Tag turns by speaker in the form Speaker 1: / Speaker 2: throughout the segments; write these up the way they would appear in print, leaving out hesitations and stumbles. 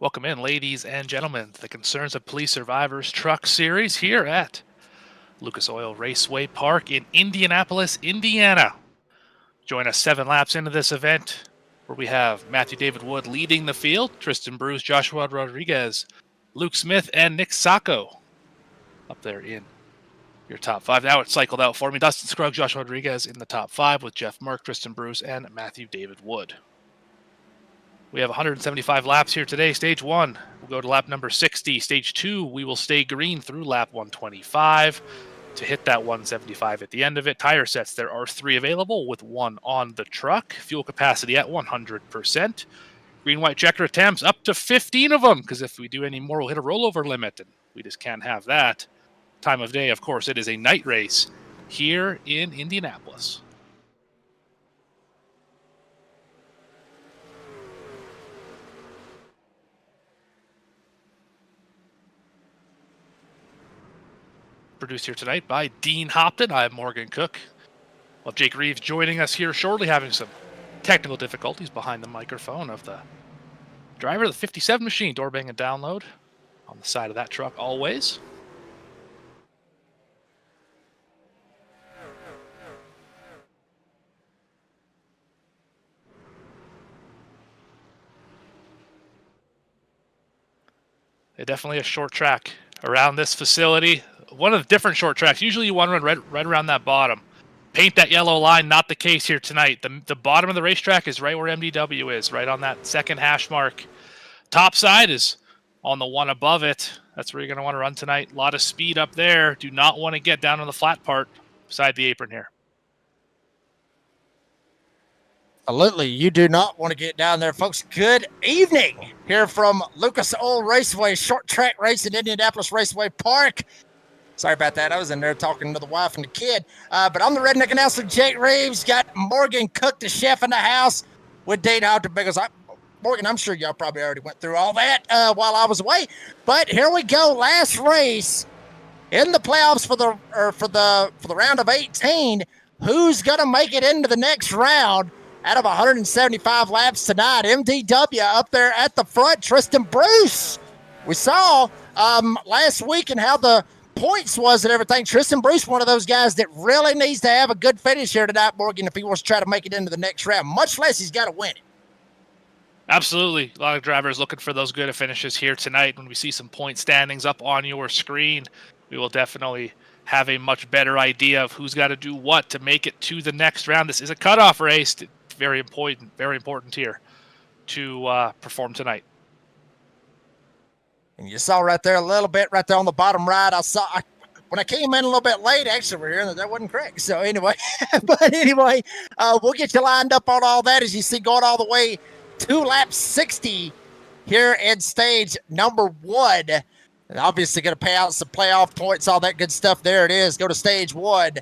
Speaker 1: Welcome in, ladies and gentlemen, to the Concerns of Police Survivors Truck Series here at Lucas Oil Raceway Park in Indianapolis, Indiana. Join us 7 laps into this event where we have Matthew David Wood leading the field, Tristan Bruce, Joshua Rodriguez, Luke Smith, and Nick Sacco up there in your top 5. Now it's cycled out for me. Dustin Scruggs, Joshua Rodriguez in the top 5 with Jeff Merck, Tristan Bruce, and Matthew David Wood. We have 175 laps here today. Stage 1, we'll go to lap number 60. Stage 2, we will stay green through lap 125 to hit that 175 at the end of it. Tire sets, there are 3 available with 1 on the truck. Fuel capacity at 100%. Green, white checker attempts, up to 15 of them, because if we do any more, we'll hit a rollover limit, and we just can't have that. Time of day, of course, it is a night race here in Indianapolis. Produced here tonight by Dean Hopton. I am Morgan Cook. We'll have Jake Reeves joining us here shortly, having some technical difficulties behind the microphone of the driver of the 57 machine. Door bang and download on the side of that truck always. Definitely a short track around this facility. One of the different short tracks. Usually you want to run right around that bottom. Paint that yellow line, not the case here tonight. The bottom of the racetrack is right where MDW is, right on that second hash mark. Top side is on the one above it. That's where you're going to want to run tonight. A lot of speed up there. Do not want to get down on the flat part beside the apron here.
Speaker 2: Absolutely. You do not want to get down there, folks. Good evening here from Lucas Oil Raceway, short track race at Indianapolis Raceway Park. Sorry about that. I was in there talking to the wife and the kid. But I'm the redneck announcer, Jake Reeves. Got Morgan Cook, the chef in the house, with Dean Hopton. Because Morgan, I'm sure y'all probably already went through all that while I was away. But here we go. Last race in the playoffs for the round of 18. Who's going to make it into the next round? Out of 175 laps tonight, MDW up there at the front. Tristan Bruce, we saw last week and how the points was and everything. Tristan Bruce, one of those guys that really needs to have a good finish here tonight, Morgan, if he wants to try to make it into the next round, much less he's got to win it.
Speaker 1: Absolutely. A lot of drivers looking for those good finishes here tonight. When we see some point standings up on your screen, we will definitely have a much better idea of who's got to do what to make it to the next round. This is a cutoff race. Very important here to perform tonight.
Speaker 2: And you saw right there a little bit right there on the bottom right. When I came in a little bit late, actually, we're hearing that wasn't correct. So anyway, we'll get you lined up on all that as you see going all the way to lap 60 here in stage number 1. And obviously going to pay out some playoff points, all that good stuff. There it is. Go to stage 1.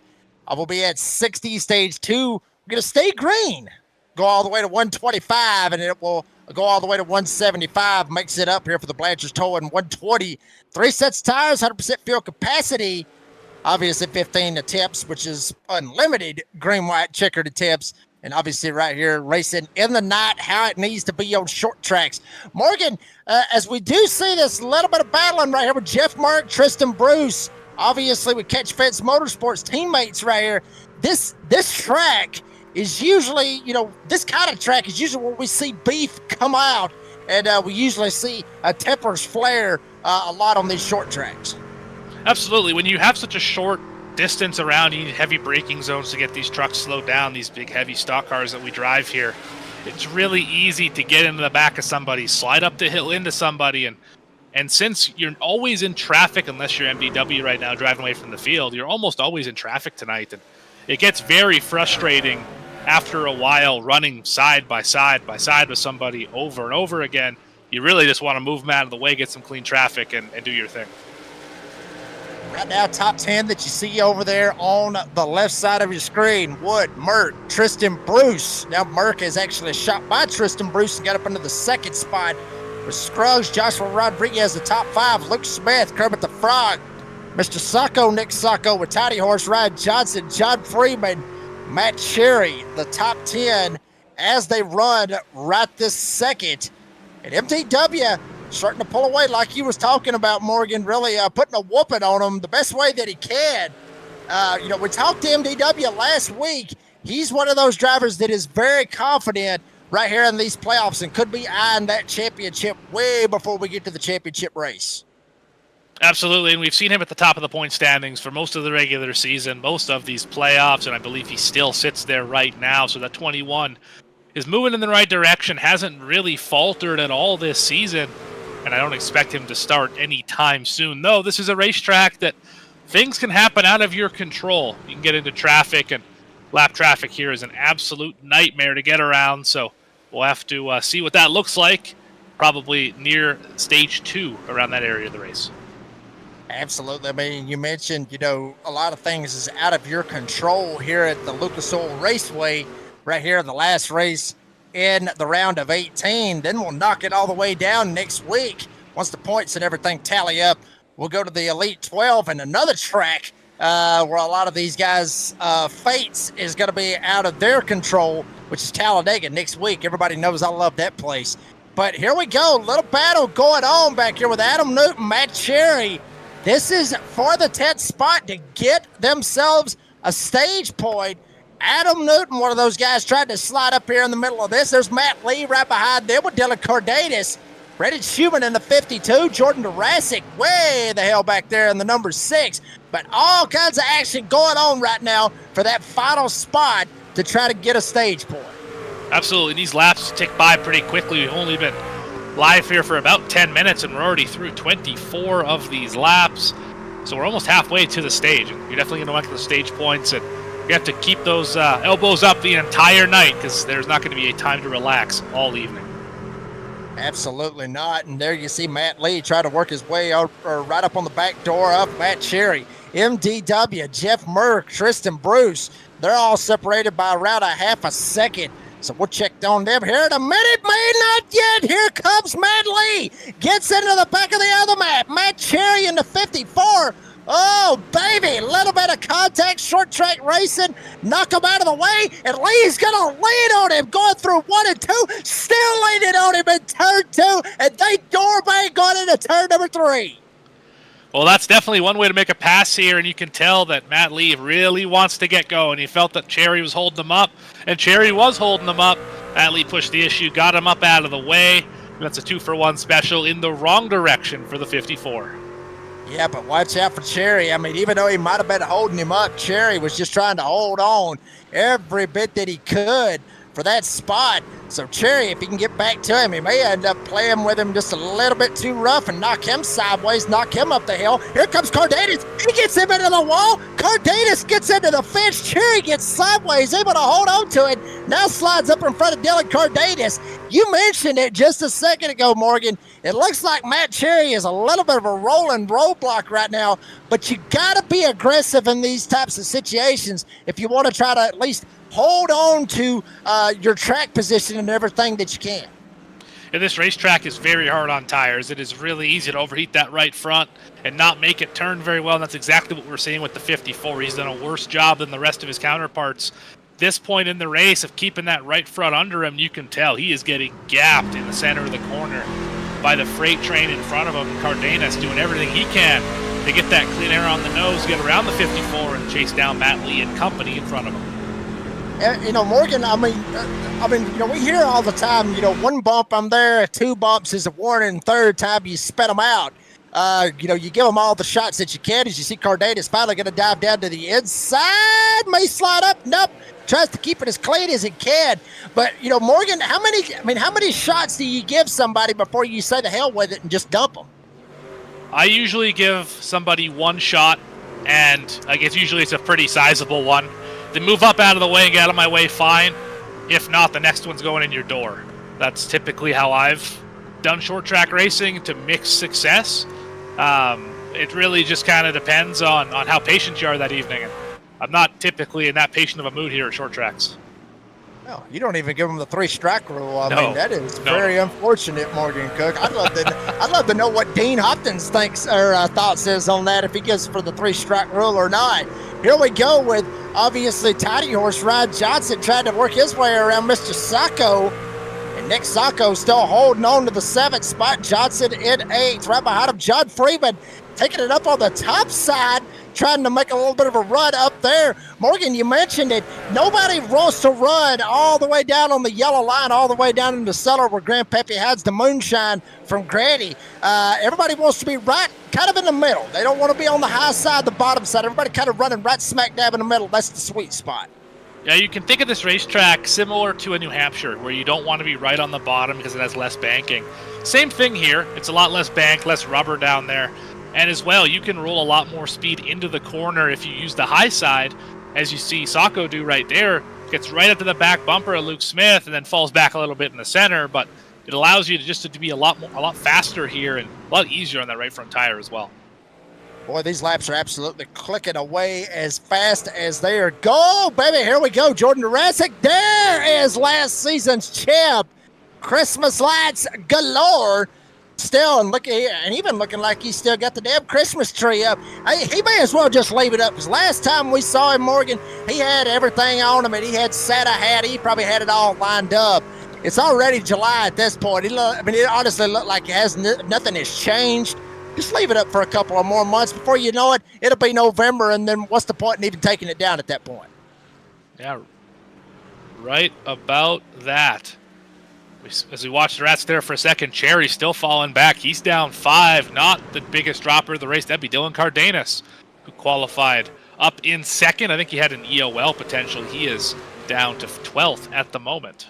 Speaker 2: I will be at 60. Stage 2, we're going to stay green. Go all the way to 125, and it will go all the way to 175. Makes it up here for the Blanchard towing 120. 3 sets of tires, 100% fuel capacity. Obviously 15 attempts, which is unlimited green, white, checkered attempts. And obviously right here, racing in the night, how it needs to be on short tracks. Morgan, as we do see this little bit of battling right here with Jeff Merck, Tristan Bruce, obviously with Catch Fence Motorsports teammates right here, this track is usually, this kind of track is usually where we see beef come out, and we usually see tempers flare a lot on these short tracks.
Speaker 1: Absolutely. When you have such a short distance around, you need heavy braking zones to get these trucks slowed down, these big heavy stock cars that we drive here. It's really easy to get into the back of somebody, slide up the hill into somebody, and since you're always in traffic, unless you're MDW right now driving away from the field, you're almost always in traffic tonight, and it gets very frustrating after a while running side by side with somebody over and over again. You really just want to move them out of the way, get some clean traffic, and do your thing.
Speaker 2: Right now, top 10 that you see over there on the left side of your screen. Wood, Merck, Tristan Bruce. Now Merck is actually shot by Tristan Bruce and got up into the second spot. With Scruggs, Joshua Rodriguez, the top 5. Luke Smith, Kermit the Frog, Mr. Sacco, Nick Sacco with Tiny Horse, Ryan Johnson, John Freeman, Matt Cherry, the top 10 as they run right this second. And MTW starting to pull away like you was talking about, Morgan, really putting a whooping on him the best way that he can. We talked to MDW last week. He's one of those drivers that is very confident right here in these playoffs and could be eyeing that championship way before we get to the championship race.
Speaker 1: Absolutely, and we've seen him at the top of the point standings for most of the regular season, most of these playoffs, and I believe he still sits there right now. So that 21 is moving in the right direction, hasn't really faltered at all this season, and I don't expect him to start anytime soon. Though this is a racetrack that things can happen out of your control. You can get into traffic, and lap traffic here is an absolute nightmare to get around, so we'll have to see what that looks like, probably near stage 2 around that area of the race.
Speaker 2: Absolutely. I mean, you mentioned, a lot of things is out of your control here at the Lucas Oil Raceway right here in the last race in the round of 18. Then we'll knock it all the way down next week. Once the points and everything tally up, we'll go to the Elite 12 and another track where a lot of these guys' fates is going to be out of their control, which is Talladega next week. Everybody knows I love that place. But here we go. Little battle going on back here with Adam Newton, Matt Cherry. This is for the 10th spot to get themselves a stage point. Adam Newton, one of those guys, tried to slide up here in the middle of this. There's Matt Lee right behind them with Dylan Cardenas. Brandon Schumann in the 52. Jordan Durasic way the hell back there in the number 6. But all kinds of action going on right now for that final spot to try to get a stage point.
Speaker 1: Absolutely. These laps tick by pretty quickly. We've only been live here for about 10 minutes, and we're already through 24 of these laps. So we're almost halfway to the stage. And you're definitely going to want the stage points, and you have to keep those elbows up the entire night because there's not going to be a time to relax all evening.
Speaker 2: Absolutely not. And there you see Matt Lee try to work his way out, right up on the back door of Matt Cherry. MDW, Jeff Merck, Tristan Bruce, they're all separated by around a half a second. So we'll check on them here in a minute. May not yet. Here comes Matt Lee. Gets into the back of the other map. Matt Cherry in the 54. Oh, baby. A little bit of contact, short track racing. Knock him out of the way. And Lee's going to lean on him going through 1 and 2. Still leaning on him in turn 2. And they doorbang going into turn number 3.
Speaker 1: Well, that's definitely one way to make a pass here, and you can tell that Matt Lee really wants to get going. He felt that Cherry was holding him up, and Cherry was holding him up. Matt Lee pushed the issue, got him up out of the way. That's a 2-for-1 special in the wrong direction for the 54.
Speaker 2: Yeah, but watch out for Cherry. I mean, even though he might have been holding him up, Cherry was just trying to hold on every bit that he could for that spot. So Cherry, if he can get back to him, he may end up playing with him just a little bit too rough and knock him sideways, knock him up the hill. Here comes Cardenas. He gets him into the wall. Cardenas gets into the fence. Cherry gets sideways, able to hold on to it. Now slides up in front of Dylan Cardenas. You mentioned it just a second ago, Morgan. It looks like Matt Cherry is a little bit of a rolling roadblock right now, but you got to be aggressive in these types of situations if you want to try to at least hold on to your track position and everything that you can.
Speaker 1: And this racetrack is very hard on tires. It is really easy to overheat that right front and not make it turn very well. And that's exactly what we're seeing with the 54. He's done a worse job than the rest of his counterparts. This point in the race of keeping that right front under him, you can tell he is getting gapped in the center of the corner by the freight train in front of him. Cardenas doing everything he can to get that clean air on the nose, get around the 54, and chase down Matt Lee and company in front of him.
Speaker 2: Morgan, we hear all the time, one bump, I'm there, 2 bumps is a warning, 3rd time you spit them out. You give them all the shots that you can. As you see Cardenas finally going to dive down to the inside, may slide up, nope, tries to keep it as clean as it can. But, Morgan, how many shots do you give somebody before you say the hell with it and just dump them?
Speaker 1: I usually give somebody 1 shot, and it's a pretty sizable one. They move up out of the way and get out of my way, fine. If not, the next one's going in your door. That's typically how I've done short track racing to mix success. It really just kind of depends on how patient you are that evening. And I'm not typically in that patient of a mood here at short tracks.
Speaker 2: No, you don't even give them the 3-strike rule. I mean, that is very
Speaker 1: no.
Speaker 2: unfortunate, Morgan Cook. I'd love to know what Dean Hopkins thinks or thoughts is on that, if he goes for the 3-strike rule or not. Here we go with, obviously, Tidy Horse Ryan Johnson trying to work his way around Mr. Sacco. And Nick Sacco still holding on to the 7th spot. Johnson in 8th. Right behind him, John Freeman taking it up on the top side, trying to make a little bit of a run up there. Morgan, you mentioned it. Nobody wants to run all the way down on the yellow line, all the way down in the cellar where Grandpappy hides the moonshine from Granny. Everybody wants to be right kind of in the middle. They don't want to be on the high side, the bottom side. Everybody kind of running right smack dab in the middle. That's the sweet spot.
Speaker 1: Yeah, you can think of this racetrack similar to a New Hampshire, where you don't want to be right on the bottom because it has less banking. Same thing here. It's a lot less bank, less rubber down there. And as well, you can roll a lot more speed into the corner if you use the high side, as you see Sacco do right there. Gets right up to the back bumper of Luke Smith and then falls back a little bit in the center, but it allows you to be a lot faster here and a lot easier on that right front tire as well.
Speaker 2: Boy, these laps are absolutely clicking away as fast as they are. Go, baby, here we go. Jordan Jurassic, there is last season's champ. Christmas lights galore. Still, and even looking like he's still got the damn Christmas tree up. He may as well just leave it up, because last time we saw him, Morgan, he had everything on him, and he had Santa hat. He probably had it all lined up. It's already July at this point. It honestly looked like nothing has changed. Just leave it up for a couple of more months. Before you know it, it'll be November, and then what's the point in even taking it down at that point?
Speaker 1: Yeah, right about that. As we watch the Rats there for a second, Cherry's still falling back. He's down 5, not the biggest dropper of the race. That'd be Dylan Cardenas, who qualified up in 2nd. I think he had an EOL potential. He is down to 12th at the moment.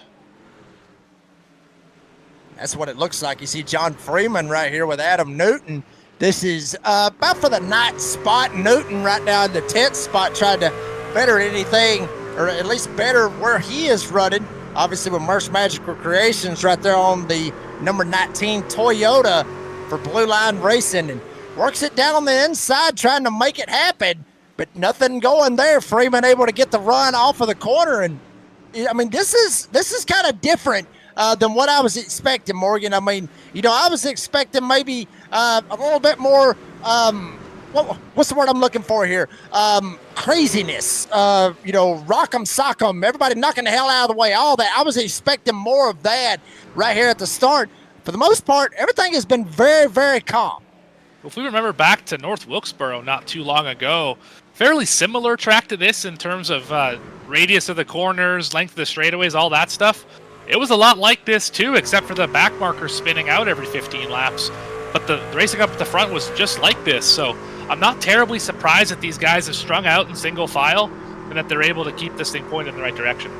Speaker 2: That's what it looks like. You see John Freeman right here with Adam Newton. This is about for the 9th spot. Newton right now in the 10th spot, trying to better anything, or at least better where he is running. Obviously with Merce Magical Creations right there on the number 19 Toyota for Blue Line Racing, and works it down on the inside trying to make it happen, but nothing going there. Freeman able to get the run off of the corner, and I mean, this is kind of different than what I was expecting, Morgan. I mean, I was expecting maybe a little bit more, what's the word I'm looking for here? Craziness, rock'em sock'em, everybody knocking the hell out of the way, all that. I was expecting more of that right here at the start. For the most part, everything has been very, very calm.
Speaker 1: If we remember back to North Wilkesboro not too long ago, fairly similar track to this in terms of radius of the corners, length of the straightaways, all that stuff. It was a lot like this too, except for the back marker spinning out every 15 laps. But the racing up at the front was just like this, so I'm not terribly surprised that these guys have strung out in single file and that they're able to keep this thing pointed in the right direction.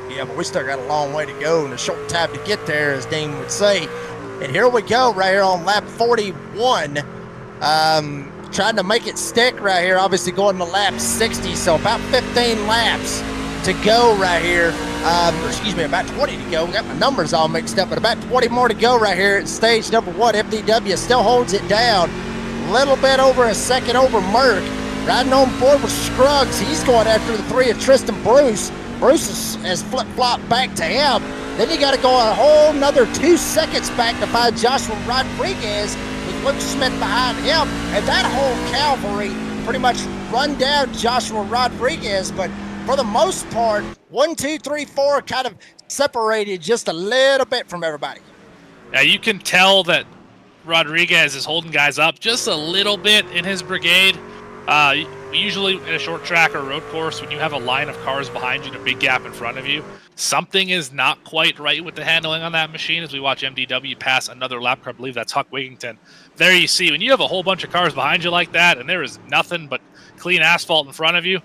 Speaker 2: Yeah, but we still got a long way to go and a short time to get there, as Dean would say. And here we go right here on lap 41. Trying to make it stick right here, obviously going to lap 60, so about 15 laps to go right here. About 20 to go. We got my numbers all mixed up, but about 20 more to go right here at stage number 1. FDW still holds it down. A little bit over a second over Merck. Riding on board with Scruggs. He's going after the 3 of Tristan Bruce. Bruce has flip-flopped back to him. Then you got to go a whole nother 2 seconds back to find Joshua Rodriguez with Luke Smith behind him. And that whole cavalry pretty much run down Joshua Rodriguez, but for the most part, 1, 2, 3, 4 kind of separated just a little bit from everybody.
Speaker 1: Yeah, you can tell that Rodriguez is holding guys up just a little bit in his brigade. Usually in a short track or road course, when you have a line of cars behind you and a big gap in front of you, something is not quite right with the handling on that machine. As we watch MDW pass another lap car, I believe that's Huck Wigington. There you see, when you have a whole bunch of cars behind you like that and there is nothing but clean asphalt in front of you,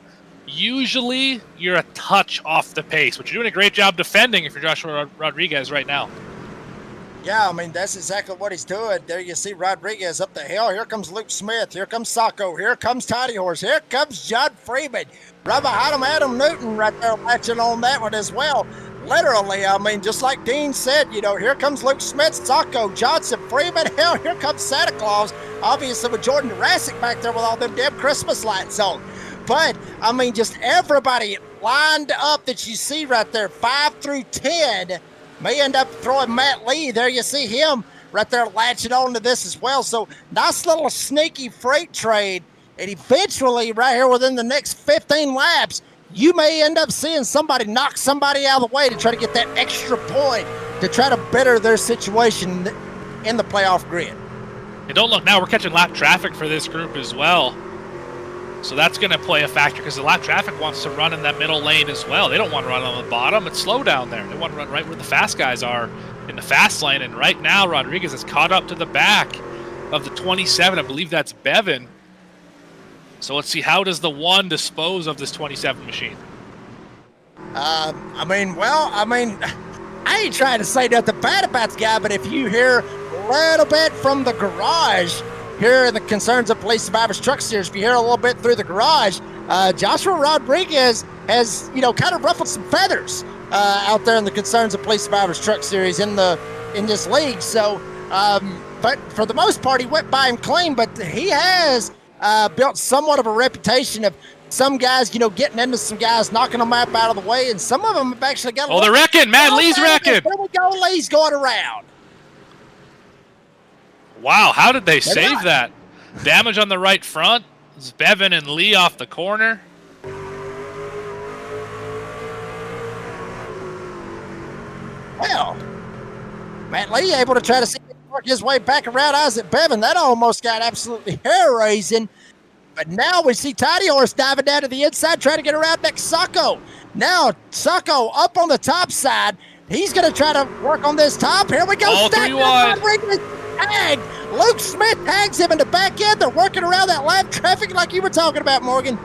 Speaker 1: usually you're a touch off the pace, but you're doing a great job defending if you're Joshua Rodriguez right now.
Speaker 2: Yeah, I mean, that's exactly what he's doing. There you see Rodriguez up the hill. Here comes Luke Smith. Here comes Sacco. Here comes Toddy Horse. Here comes John Freeman. Right behind him, Adam Newton right there latching on that one as well. Literally, I mean, just like Dean said, here comes Luke Smith, Sacco, Johnson, Freeman. Hell, here comes Santa Claus. Obviously with Jordan Jurassic back there with all them damn Christmas lights on. But, I mean, just everybody lined up that you see right there, 5 through 10, may end up throwing Matt Lee. There you see him right there latching on to this as well. So, nice little sneaky freight trade. And eventually, right here within the next 15 laps, you may end up seeing somebody knock somebody out of the way to try to get that extra point to try to better their situation in the playoff grid.
Speaker 1: And don't look now, we're catching lap traffic for this group as well. So that's going to play a factor because the lap traffic wants to run in that middle lane as well. They don't want to run on the bottom. It's slow down there. They want to run right where the fast guys are in the fast lane. And right now, Rodriguez is caught up to the back of the 27. I believe that's Bevan. So let's see, how does the 1 dispose of this 27 machine?
Speaker 2: I ain't trying to say nothing bad about the guy, but if you hear a little bit from the garage here in the Concerns of Police Survivors Truck Series, if you hear a little bit through the garage, Joshua Rodriguez has, kind of ruffled some feathers out there in the Concerns of Police Survivors Truck Series in this league. So, but for the most part, he went by him clean, but he has built somewhat of a reputation of some guys, getting into some guys, knocking them out of the way, and some of them have actually got.
Speaker 1: Oh, they're wrecking, man! Lee's wrecking.
Speaker 2: There we go, Lee's going around.
Speaker 1: Wow, how did they save that? Damage on the right front. It's Bevan and Lee off the corner.
Speaker 2: Well, Matt Lee able to try to work his way back around Isaac Bevan. That almost got absolutely hair-raising. But now we see Tiny Horse diving down to the inside, trying to get around next Sacco. Now, Sacco up on the top side. He's going to try to work on this top. Here we go.
Speaker 1: All 3 wide.
Speaker 2: Tag. Luke Smith tags him in the back end. They're working around that lap traffic like you were talking about, Morgan.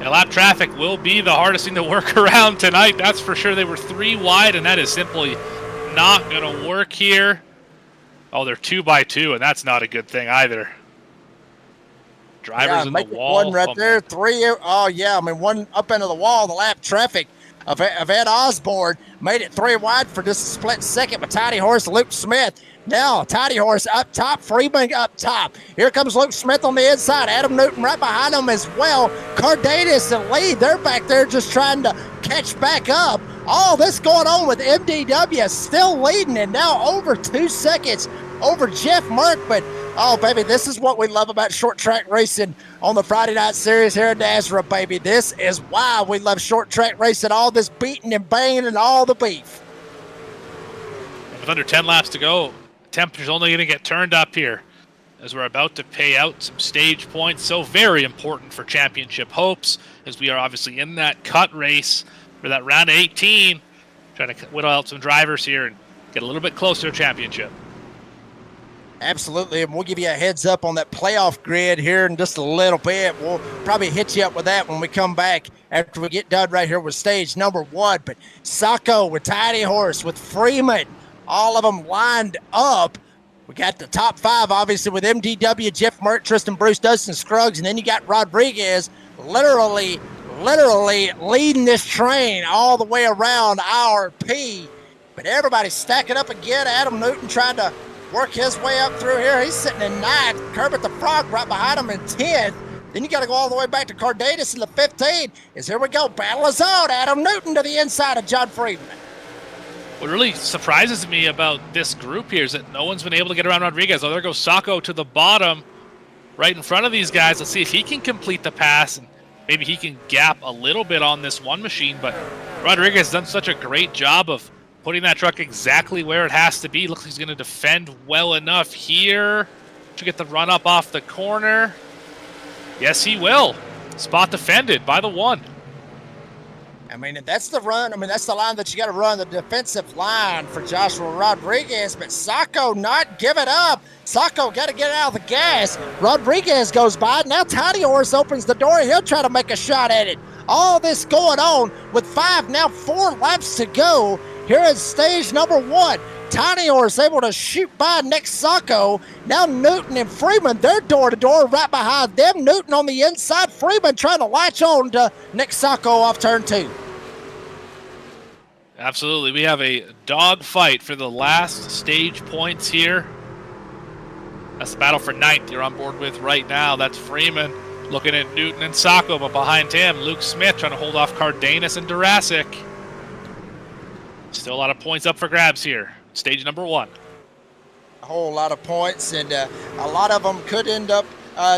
Speaker 1: And lap traffic will be the hardest thing to work around tonight. That's for sure. They were 3 wide, and that is simply not going to work here. Oh, they're 2 by 2, and that's not a good thing either. Drivers in the wall.
Speaker 2: One right there. 3. Oh, yeah. One up into the wall. The lap traffic of Ed Osborne made it 3 wide for just a split second with Tiny Horse Luke Smith. Now, Tiny Horse up top, Freeman up top. Here comes Luke Smith on the inside. Adam Newton right behind him as well. Cardenas and Lee, they're back there just trying to catch back up. All this going on with MDW still leading, and now over 2 seconds over Jeff Merck. But, oh, baby, this is what we love about short track racing on the Friday night series here in Nazareth, baby. This is why we love short track racing, all this beating and banging and all the beef.
Speaker 1: With under 10 laps to go, temperature's only going to get turned up here as we're about to pay out some stage points. So very important for championship hopes, as we are obviously in that cut race for that round 18, trying to whittle out some drivers here and get a little bit closer to championship.
Speaker 2: Absolutely, and we'll give you a heads up on that playoff grid here in just a little bit. We'll probably hit you up with that when we come back after we get done right here with stage number 1. But Sacco with Tiny Horse, with Freeman, all of them lined up. We got the top 5, obviously, with MDW, Jeff Mert, Tristan Bruce, Dustin Scruggs, and then you got Rodriguez literally leading this train all the way around IRP. But everybody's stacking up again. Adam Newton trying to work his way up through here. He's sitting in 9th. Kermit the Frog right behind him in 10th. Then you got to go all the way back to Cardenas in the 15th. Here we go. Battle is on. Adam Newton to the inside of John Friedman.
Speaker 1: What really surprises me about this group here is that no one's been able to get around Rodriguez. Oh, there goes Sacco to the bottom, right in front of these guys. Let's see if he can complete the pass, and maybe he can gap a little bit on this one machine. But Rodriguez has done such a great job of putting that truck exactly where it has to be. Looks like he's going to defend well enough here to get the run up off the corner. Yes, he will. Spot defended by the 1.
Speaker 2: That's the run. That's the line that you got to run, the defensive line for Joshua Rodriguez. But Sacco not giving up. Sacco got to get out of the gas. Rodriguez goes by. Now Tiny Horse opens the door. He'll try to make a shot at it. All this going on with 5, now 4 laps to go here at stage number 1. Tiny Horse able to shoot by next Sacco. Now Newton and Freeman, they're door-to-door right behind them. Newton on the inside. Freeman trying to latch on to Nick Sacco off turn 2.
Speaker 1: Absolutely. We have a dog fight for the last stage points here. That's the battle for 9th you're on board with right now. That's Freeman looking at Newton and Sacco, but behind him, Luke Smith trying to hold off Cardenas and Durasic. Still a lot of points up for grabs here. Stage number 1.
Speaker 2: A whole lot of points, and a lot of them could end up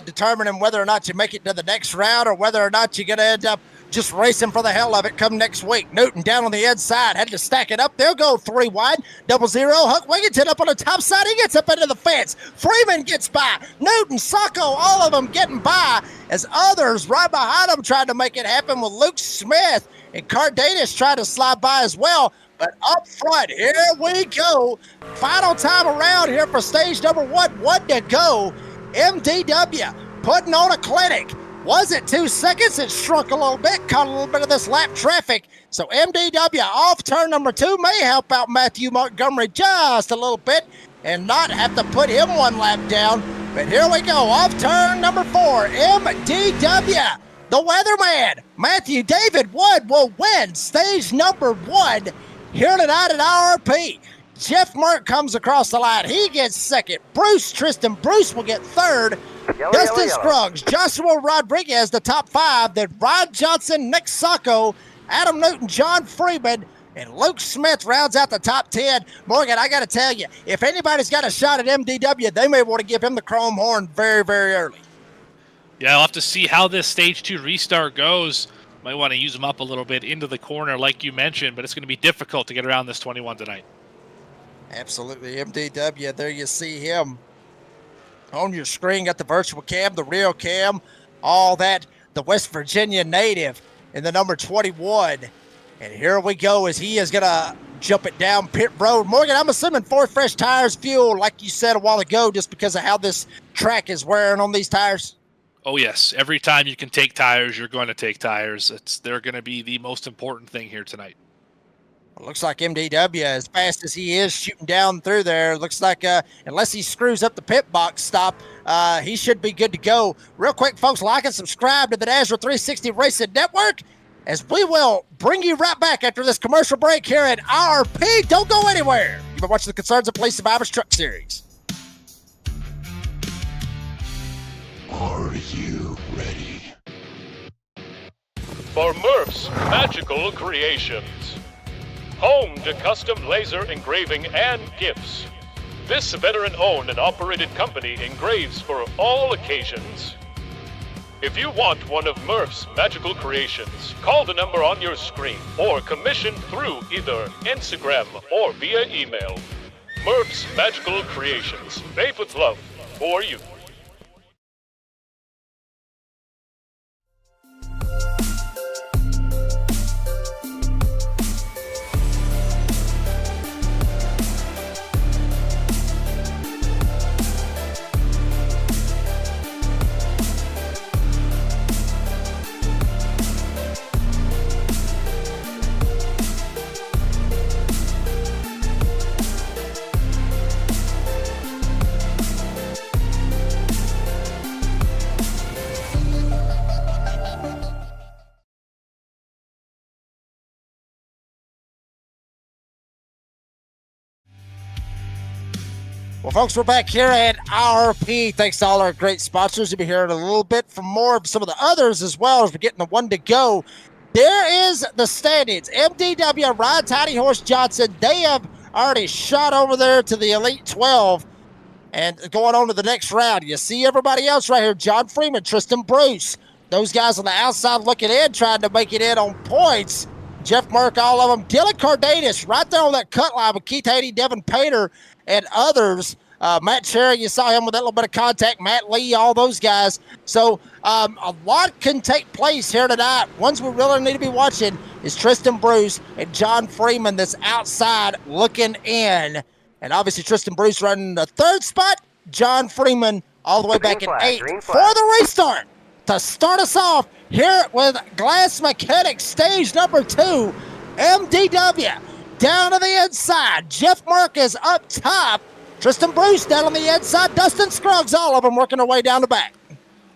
Speaker 2: determining whether or not you make it to the next round or whether or not you're going to end up just racing for the hell of it come next week. Newton down on the inside, had to stack it up. They'll go 3 wide, 0-0. Huck Wigginton up on the top side. He gets up into the fence. Freeman gets by. Newton, Sacco, all of them getting by as others right behind them tried to make it happen with Luke Smith. And Cardenas tried to slide by as well. But up front, here we go. Final time around here for stage number 1. 1 to go. MDW putting on a clinic. Was it 2 seconds? It shrunk a little bit, caught a little bit of this lap traffic. So MDW off turn number 2 may help out Matthew Montgomery just a little bit and not have to put him 1 lap down. But here we go, off turn number 4, MDW. The weatherman, Matthew David Wood, will win stage number 1 here tonight at RP. Jeff Merck comes across the line. He gets second. Tristan Bruce will get third. Dustin Scruggs, Joshua Rodriguez, the top 5. Then Rod Johnson, Nick Sacco, Adam Newton, John Freeman, and Luke Smith rounds out the top 10. Morgan, I got to tell you, if anybody's got a shot at MDW, they may want to give him the chrome horn very, very early.
Speaker 1: Yeah, I'll have to see how this stage 2 restart goes. Might want to use him up a little bit into the corner like you mentioned, but it's going to be difficult to get around this 21 tonight.
Speaker 2: Absolutely. MDW, there you see him on your screen. Got the virtual cam, the real cam, all that. The West Virginia native in the number 21. And here we go as he is going to jump it down pit road. Morgan, I'm assuming 4 fresh tires, fuel, like you said a while ago, just because of how this track is wearing on these tires.
Speaker 1: Oh, yes. Every time you can take tires, you're going to take tires. They're going to be the most important thing here tonight.
Speaker 2: It looks like MDW, as fast as he is shooting down through there, looks like unless he screws up the pit box stop, he should be good to go. Real quick, folks, like and subscribe to the Dazzler 360 Racing Network, as we will bring you right back after this commercial break here at RP. Don't go anywhere. You've been watching the Concerns of Police Survivors Truck Series.
Speaker 3: Are you ready?
Speaker 4: For Murph's Magical Creations. Home to custom laser engraving and gifts. This veteran-owned and operated company engraves for all occasions. If you want one of Murph's Magical Creations, call the number on your screen or commission through either Instagram or via email. Murph's Magical Creations, made with love for you.
Speaker 2: Well, folks, we're back here at RP. Thanks to all our great sponsors. You'll be hearing a little bit from more of some of the others as well as we're getting the 1 to go. There is the standings. MDW, Ryan Tiny Horse Johnson, they have already shot over there to the Elite 12 and going on to the next round. You see everybody else right here. John Freeman, Tristan Bruce. Those guys on the outside looking in, trying to make it in on points. Jeff Merck, all of them. Dylan Cardenas right there on that cut line with Keith Haney, Devin Painter, and others. Matt Cherry, you saw him with that little bit of contact. Matt Lee, all those guys. So a lot can take place here tonight. Ones we really need to be watching is Tristan Bruce and John Freeman that's outside looking in. And obviously Tristan Bruce running the 3rd spot. John Freeman all the way back in 8th for the restart. To start us off here with Glass Mechanics stage number 2, MDW. Down to the inside, Jeff Merck is up top. Tristan Bruce down on the inside. Dustin Scruggs, all of them working their way down the back.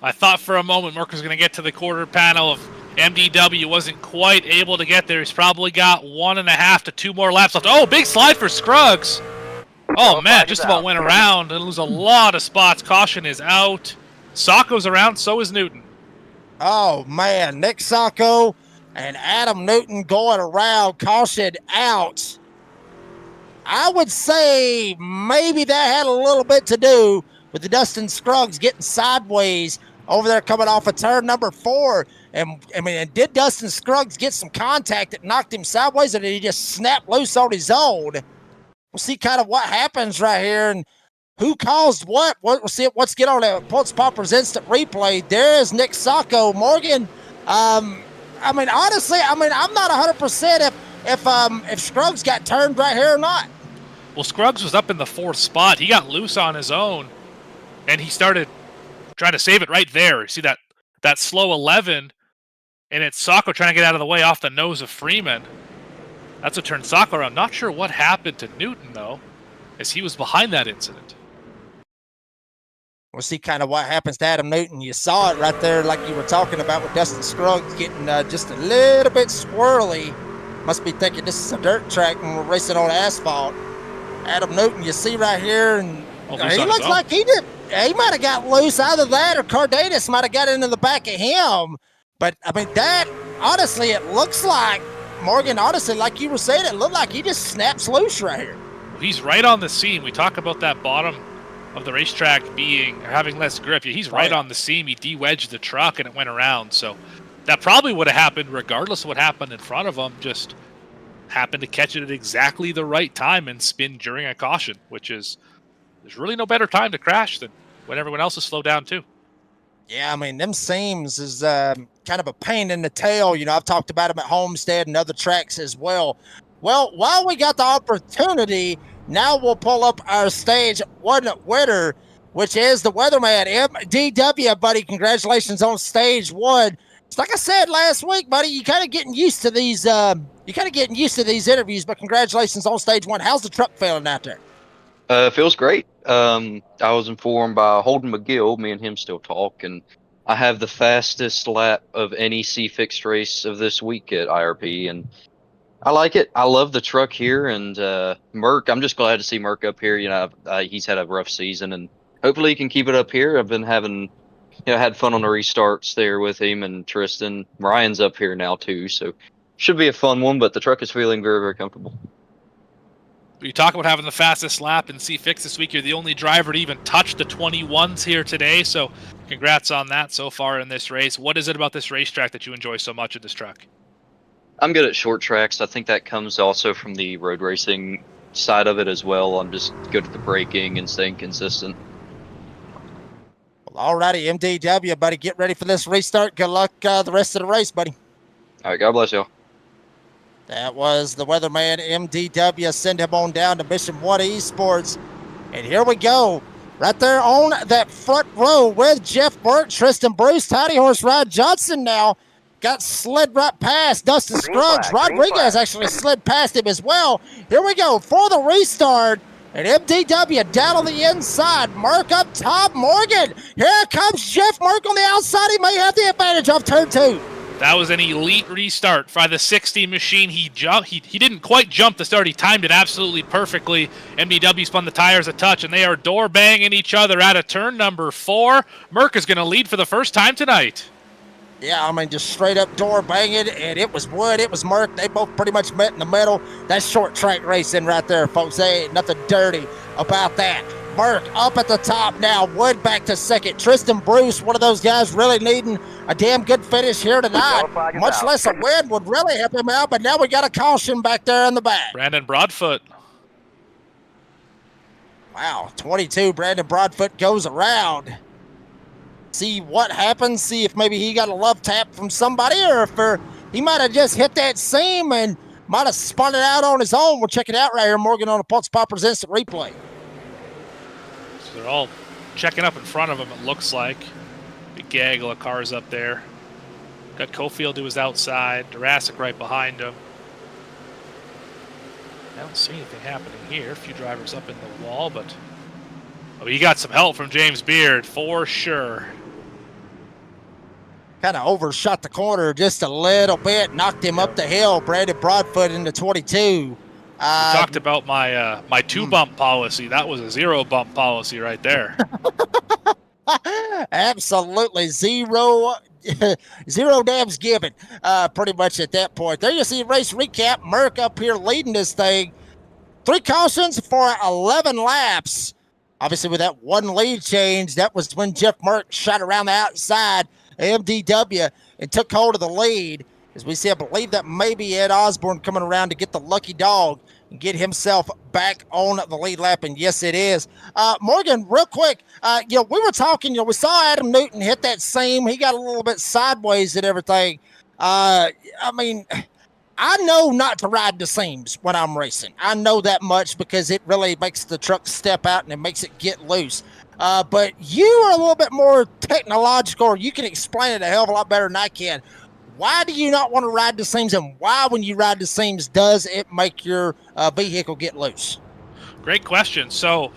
Speaker 1: I thought for a moment Merck was going to get to the quarter panel of MDW. Wasn't quite able to get there. He's probably got 1.5 to 2 more laps left. Oh, big slide for Scruggs. Oh, man, just about went around and lose a lot of spots. Caution is out. Sacco's around, so is Newton.
Speaker 2: Oh, man, Nick Sacco and Adam Newton going around, caution out. I would say maybe that had a little bit to do with the Dustin Scruggs getting sideways over there coming off of turn number 4. And did Dustin Scruggs get some contact that knocked him sideways, or did he just snap loose on his own? We'll see kind of what happens right here and who caused what. We'll see it. Let's get on the Pulse Poppers instant replay. There is Nick Sacco. Morgan, honestly, I'm not 100% if Scruggs got turned right here or not.
Speaker 1: Well, Scruggs was up in the 4th spot. He got loose on his own, and he started trying to save it right there. You see that slow 11, and it's Sacco trying to get out of the way off the nose of Freeman. That's what turned Sacco around. Not sure what happened to Newton, though, as he was behind that incident.
Speaker 2: We'll see kind of what happens to Adam Newton. You saw it right there like you were talking about with Dustin Scruggs getting just a little bit squirrely. Must be thinking this is a dirt track when we're racing on asphalt. Adam Newton, you see right here, and he looks like he might have got loose. Either that or Cardenas might have got into the back of him. But, that, honestly, it looks like, Morgan, honestly, like you were saying, it looked like he just snaps loose right here.
Speaker 1: Well, he's right on the seam. We talk about that bottom of the racetrack having less grip. He's right on the seam. He de-wedged the truck, and it went around. So that probably would have happened regardless of what happened in front of him. Just happened to catch it at exactly the right time and spin during a caution, which is, there's really no better time to crash than when everyone else is slowed down too.
Speaker 2: Yeah, them seams is kind of a pain in the tail. I've talked about them at Homestead and other tracks as well. Well, while we got the opportunity, now we'll pull up our stage 1 winner, which is the weatherman, MDW, buddy. Congratulations on stage 1. It's like I said last week, buddy, you kind of getting used to these interviews, but congratulations on stage 1. How's the truck feeling out there?
Speaker 5: Feels great. I was informed by Holden McGill, me and him still talk, and I have the fastest lap of any C.O.P.S race of this week at IRP, and I like it. I love the truck here, and Merck, I'm just glad to see Merck up here. He's had a rough season, and hopefully he can keep it up here. I've been having, had fun on the restarts there with him and Tristan. Ryan's up here now too, so should be a fun one, but the truck is feeling very, very comfortable.
Speaker 1: You talk about having the fastest lap in C.O.P.S this week. You're the only driver to even touch the 21s here today, so congrats on that so far in this race. What is it about this racetrack that you enjoy so much of this truck?
Speaker 5: I'm good at short tracks. I think that comes also from the road racing side of it as well. I'm just good at the braking and staying consistent.
Speaker 2: Well, all righty, MDW, buddy. Get ready for this restart. Good luck the rest of the race, buddy.
Speaker 5: All right, God bless y'all.
Speaker 2: That was the weatherman, MDW. Send him on down to Mission 1 Esports. And here we go. Right there on that front row with Jeff Burke, Tristan Bruce, Tiny Horse Rod Johnson now. Got slid right past Dustin Scruggs. Rodriguez actually slid past him as well. Here we go for the restart. And MDW down on the inside. Merck up top. Morgan. Here comes Jeff Merck on the outside. He may have the advantage off turn 2.
Speaker 1: That was an elite restart by the 60 machine. He jumped. He didn't quite jump the start. He timed it absolutely perfectly. MDW spun the tires a touch, and they are door banging each other out of turn number 4. Merck is going to lead for the first time tonight.
Speaker 2: Yeah, just straight up door banging, and it was Wood, it was Merck. They both pretty much met in the middle. That's short track racing right there, folks. There ain't nothing dirty about that. Merck up at the top now. Wood back to second. Tristan Bruce, one of those guys really needing a damn good finish here tonight. Much less a win would really help him out, but now we got a caution back there in the back.
Speaker 1: Brandon Broadfoot.
Speaker 2: Wow, 22, Brandon Broadfoot goes around. See what happens, see if maybe he got a love tap from somebody, or if he might have just hit that seam and might have spun it out on his own. We'll check it out right here, Morgan, on the Pulse Poppers instant replay.
Speaker 1: So they're all checking up in front of him, it looks like. Big gaggle of cars up there. Got Cofield to his outside, Jurassic right behind him. I don't see anything happening here. A few drivers up in the wall, but he got some help from James Beard for sure.
Speaker 2: Kind of overshot the corner just a little bit, knocked him up the hill. Brandon Broadfoot into 22.
Speaker 1: We talked about my my 2-bump policy. That was a 0-bump policy right there.
Speaker 2: Absolutely zero damns given, pretty much at that point. There you see race recap. Merck up here leading this thing. 3 cautions for 11 laps. Obviously, with that one lead change, that was when Jeff Merck shot around the outside of MDW and took hold of the lead. As we see, I believe that maybe Ed Osborne coming around to get the lucky dog and get himself back on the lead lap, and yes, it is. Morgan, real quick, we were talking, we saw Adam Newton hit that seam. He got a little bit sideways and everything. I know not to ride the seams when I'm racing. I know that much because it really makes the truck step out and it makes it get loose. But you are a little bit more technological, or you can explain it a hell of a lot better than I can. Why do you not want to ride the seams, and why, when you ride the seams, does it make your vehicle get loose?
Speaker 1: Great question. So,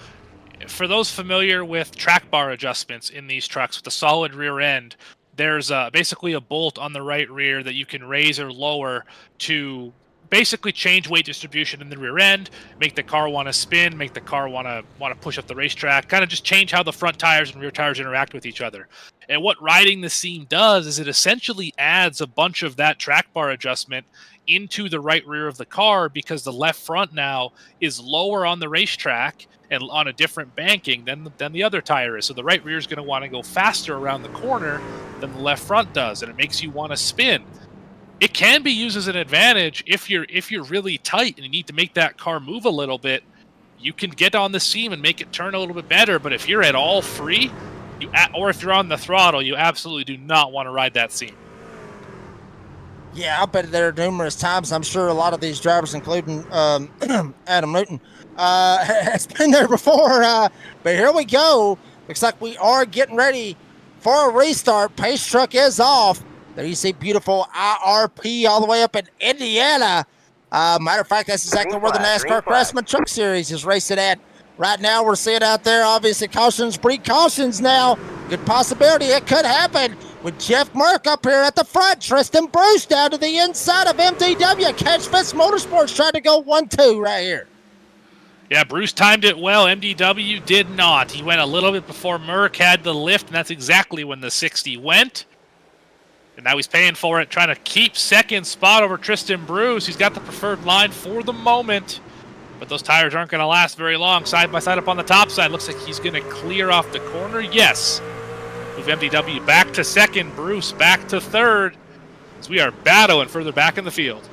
Speaker 1: for those familiar with track bar adjustments in these trucks with the solid rear end, there's basically a bolt on the right rear that you can raise or lower to basically change weight distribution in the rear end, make the car want to spin, make the car want to push up the racetrack, kind of just change how the front tires and rear tires interact with each other. And what riding the seam does is it essentially adds a bunch of that track bar adjustment into the right rear of the car, because the left front now is lower on the racetrack and on a different banking than the other tire is. So the right rear is going to want to go faster around the corner than the left front does, and it makes you want to spin. It can be used as an advantage if you're really tight and you need to make that car move a little bit. You can get on the seam and make it turn a little bit better. But if you're at all free, or if you're on the throttle, you absolutely do not want to ride that seam.
Speaker 2: Yeah, I bet there are numerous times. I'm sure a lot of these drivers, including Adam Newton, has been there before. But here we go. Looks like we are getting ready for a restart. Pace truck is off. There you see beautiful IRP all the way up in Indiana. Matter of fact, that's exactly where the NASCAR Craftsman Truck Series is racing at. Right now, we're seeing out there, obviously, cautions, precautions now. Good possibility it could happen with Jeff Merck up here at the front. Tristan Bruce down to the inside of MDW. Catchfest Motorsports trying to go 1-2 right here.
Speaker 1: Yeah, Bruce timed it well. MDW did not. He went a little bit before Merck had the lift, and that's exactly when the 60 went. And now he's paying for it, trying to keep second spot over Tristan Bruce. He's got the preferred line for the moment, but those tires aren't going to last very long. Side by side up on the top side. Looks like he's going to clear off the corner. Yes. Move MDW back to second. Bruce back to third, as we are battling further back in the field.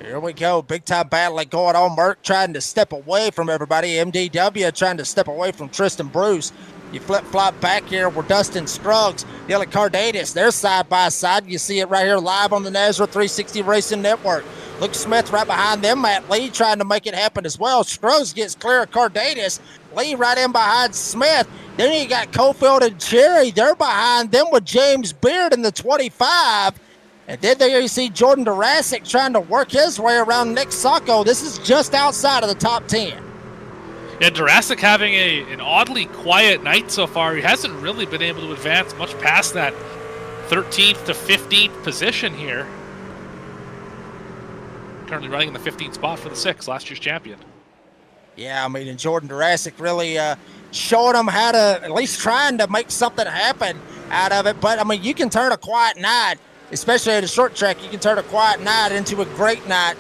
Speaker 2: Here we go. Big time battling going on. Merck trying to step away from everybody. MDW trying to step away from Tristan Bruce. You flip-flop back here where Dustin Scruggs, Dylan Cardenas, they're side by side. You see it right here live on the Nazareth 360 Racing Network. Luke Smith right behind them. Matt Lee trying to make it happen as well. Scruggs gets clear of Cardenas. Lee right in behind Smith. Then you got Cofield and Cherry. They're behind them with James Beard in the 25. And then there you see Jordan Durasic trying to work his way around Nick Sacco. This is just outside of the top 10.
Speaker 1: Yeah, Durasic having an oddly quiet night so far. He hasn't really been able to advance much past that 13th to 15th position here. Currently running in the 15th spot for the 6th, last year's champion.
Speaker 2: Yeah, I mean, and Jordan Durasic really showing them how to, at least trying to make something happen out of it. But, I mean, you can turn a quiet night, especially at a short track, you can turn a quiet night into a great night.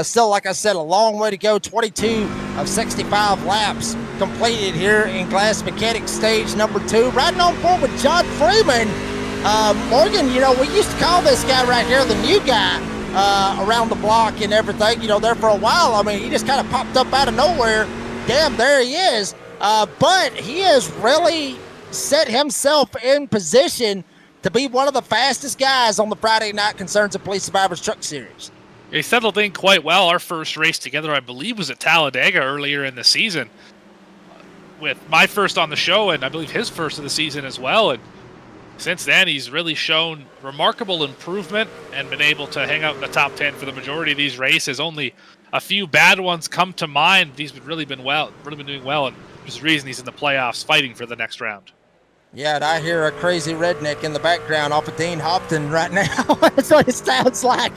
Speaker 2: Still, like I said, a long way to go. 22 of 65 laps completed here in Glass Mechanics stage number 2. Riding on board with John Freeman. Morgan, we used to call this guy right here the new guy around the block and everything. There for a while. I mean, he just kind of popped up out of nowhere. Damn, there he is. But he has really set himself in position to be one of the fastest guys on the Friday Night Concerns of Police Survivors Truck Series.
Speaker 1: He settled in quite well. Our first race together, I believe, was at Talladega earlier in the season, with my first on the show, and I believe his first of the season as well. And since then, he's really shown remarkable improvement and been able to hang out in the top 10 for the majority of these races. Only a few bad ones come to mind. He's really been doing well, and there's a reason he's in the playoffs fighting for the next round.
Speaker 2: Yeah, and I hear a crazy redneck in the background off of Dean Hopton right now. That's what it sounds like.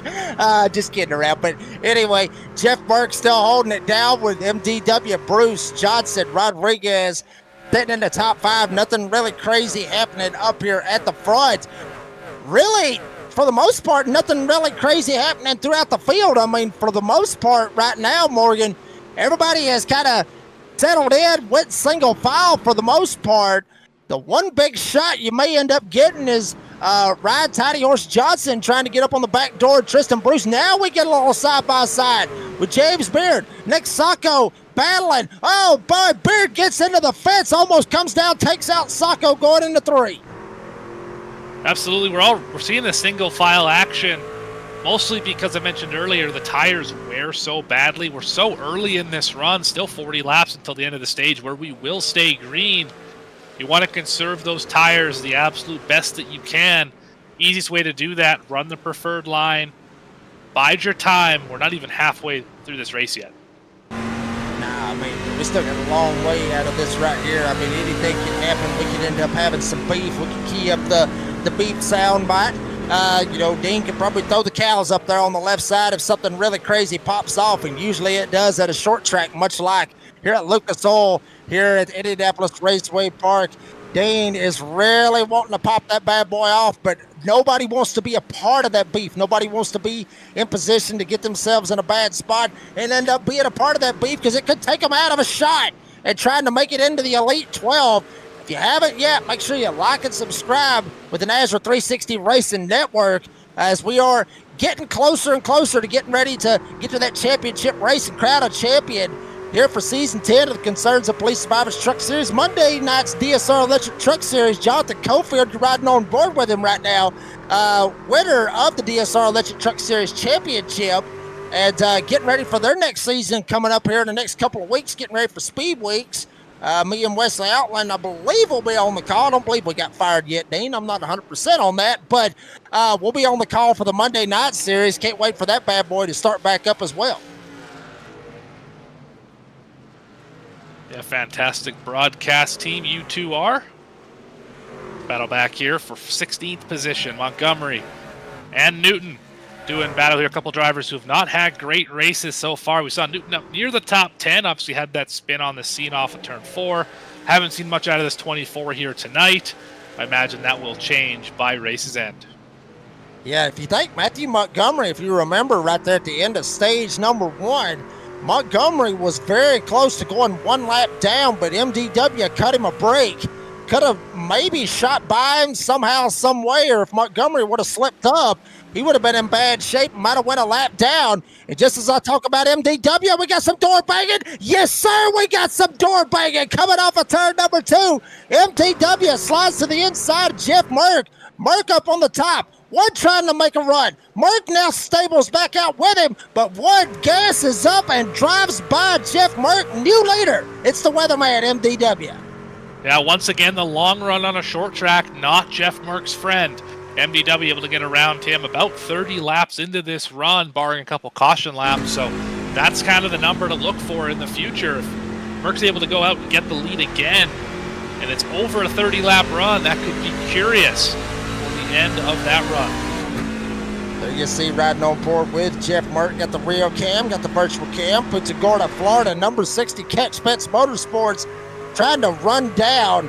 Speaker 2: Just kidding around. But anyway, Jeff Burke still holding it down with MDW, Bruce, Johnson, Rodriguez sitting in the top 5. Nothing really crazy happening up here at the front. Really, for the most part, nothing really crazy happening throughout the field. I mean, for the most part right now, Morgan, everybody has kind of settled in, went single file for the most part. The one big shot you may end up getting is Ryan Tidy Horse Johnson trying to get up on the back door of Tristan Bruce. Now we get a little side-by-side with James Beard. Nick Sacco battling. Oh, boy, Beard gets into the fence, almost comes down, takes out Sacco going into 3.
Speaker 1: Absolutely. We're seeing the single file action, mostly because I mentioned earlier the tires wear so badly. We're so early in this run, still 40 laps until the end of the stage where we will stay green. You want to conserve those tires the absolute best that you can. Easiest way to do that, run the preferred line. Bide your time. We're not even halfway through this race yet.
Speaker 2: Nah, I mean, we still got a long way out of this right here. I mean, anything can happen. We could end up having some beef. We can key up the beef sound bite. Dean can probably throw the cows up there on the left side if something really crazy pops off, and usually it does at a short track, much like here at Lucas Oil, here at Indianapolis Raceway Park. Dean is really wanting to pop that bad boy off, but nobody wants to be a part of that beef. Nobody wants to be in position to get themselves in a bad spot and end up being a part of that beef, because it could take them out of a shot and trying to make it into the Elite 12. If you haven't yet, make sure you like and subscribe with the Nazareth 360 Racing Network, as we are getting closer and closer to getting ready to get to that championship race and crown a champion here for Season 10 of the Concerns of Police Survivors Truck Series. Monday night's DSR Electric Truck Series. Jonathan Cofield, you're riding on board with him right now. Winner of the DSR Electric Truck Series Championship, and getting ready for their next season coming up here in the next couple of weeks, getting ready for Speed Weeks. Me and Wesley Outland, I believe, will be on the call. I don't believe we got fired yet, Dean. I'm not 100% on that, but we'll be on the call for the Monday night series. Can't wait for that bad boy to start back up as well.
Speaker 1: Yeah, fantastic broadcast team you two are. Battle back here for 16th position. Montgomery and Newton doing battle here. A couple drivers who have not had great races so far. We saw Newton up near the top 10. Obviously had that spin on the scene off of turn 4. Haven't seen much out of this 24 here tonight. I imagine that will change by race's end.
Speaker 2: Yeah, if you think Matthew Montgomery, if you remember right there at the end of stage number 1, Montgomery was very close to going one lap down, but MDW cut him a break. Could have maybe shot by him somehow, some way, or if Montgomery would have slipped up, he would have been in bad shape, might have went a lap down. And just as I talk about MDW, we got some door banging. Yes, sir, we got some door banging coming off of turn number 2. MDW slides to the inside. Jeff Merck up on the top. Wood trying to make a run. Merck now stables back out with him, but Wood gasses up and drives by Jeff Merck. New leader, it's the weatherman, MDW.
Speaker 1: Yeah, once again, the long run on a short track, not Jeff Merck's friend. MDW able to get around him about 30 laps into this run, barring a couple caution laps. So that's kind of the number to look for in the future. If Merck's able to go out and get the lead again, and it's over a 30-lap run, that could be curious for the end of that run.
Speaker 2: There you see riding on board with Jeff Merck. Got the real cam, got the virtual cam. Punta Gorda, Florida, number 60 Catch Pets Motorsports, trying to run down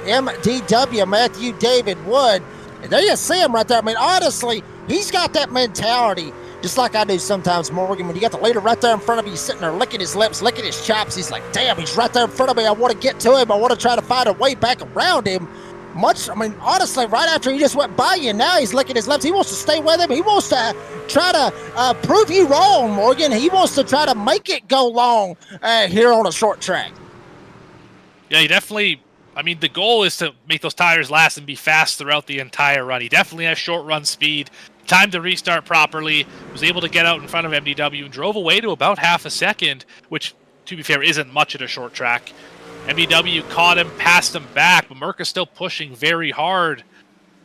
Speaker 2: MDW, Matthew David Wood. And there you see him right there. I mean, honestly, he's got that mentality, just like I do sometimes, Morgan. When you got the leader right there in front of you, he's sitting there licking his lips, licking his chops. He's like, damn, he's right there in front of me. I want to get to him. I want to try to find a way back around him. Honestly, right after he just went by you, now he's licking his lips. He wants to stay with him. He wants to try to prove you wrong, Morgan. He wants to try to make it go long here on a short track.
Speaker 1: Yeah, he definitely... the goal is to make those tires last and be fast throughout the entire run. He definitely has short run speed, time to restart properly, was able to get out in front of MDW and drove away to about half a second, which, to be fair, isn't much at a short track. MDW caught him, passed him back, but Merck is still pushing very hard.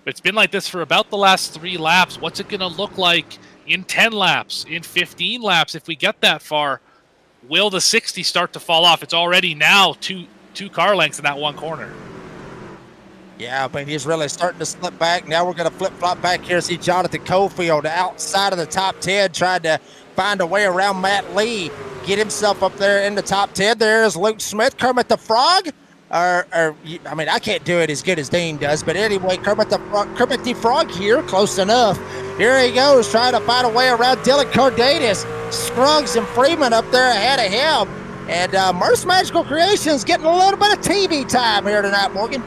Speaker 1: But it's been like this for about the last 3 laps. What's it going to look like in 10 laps, in 15 laps if we get that far? Will the 60 start to fall off? It's already now two car lengths in that one corner.
Speaker 2: Yeah, but he's really starting to slip back. Now we're going to flip-flop back here. See Jonathan Cofield outside of the top 10, trying to find a way around Matt Lee, get himself up there in the top 10. There's Luke Smith, Kermit the Frog. I can't do it as good as Dean does, but anyway, Kermit the Frog here, close enough. Here he goes, trying to find a way around Dylan Cardenas. Scruggs and Freeman up there ahead of him. And Merce Magical Creations getting a little bit of TV time here tonight, Morgan.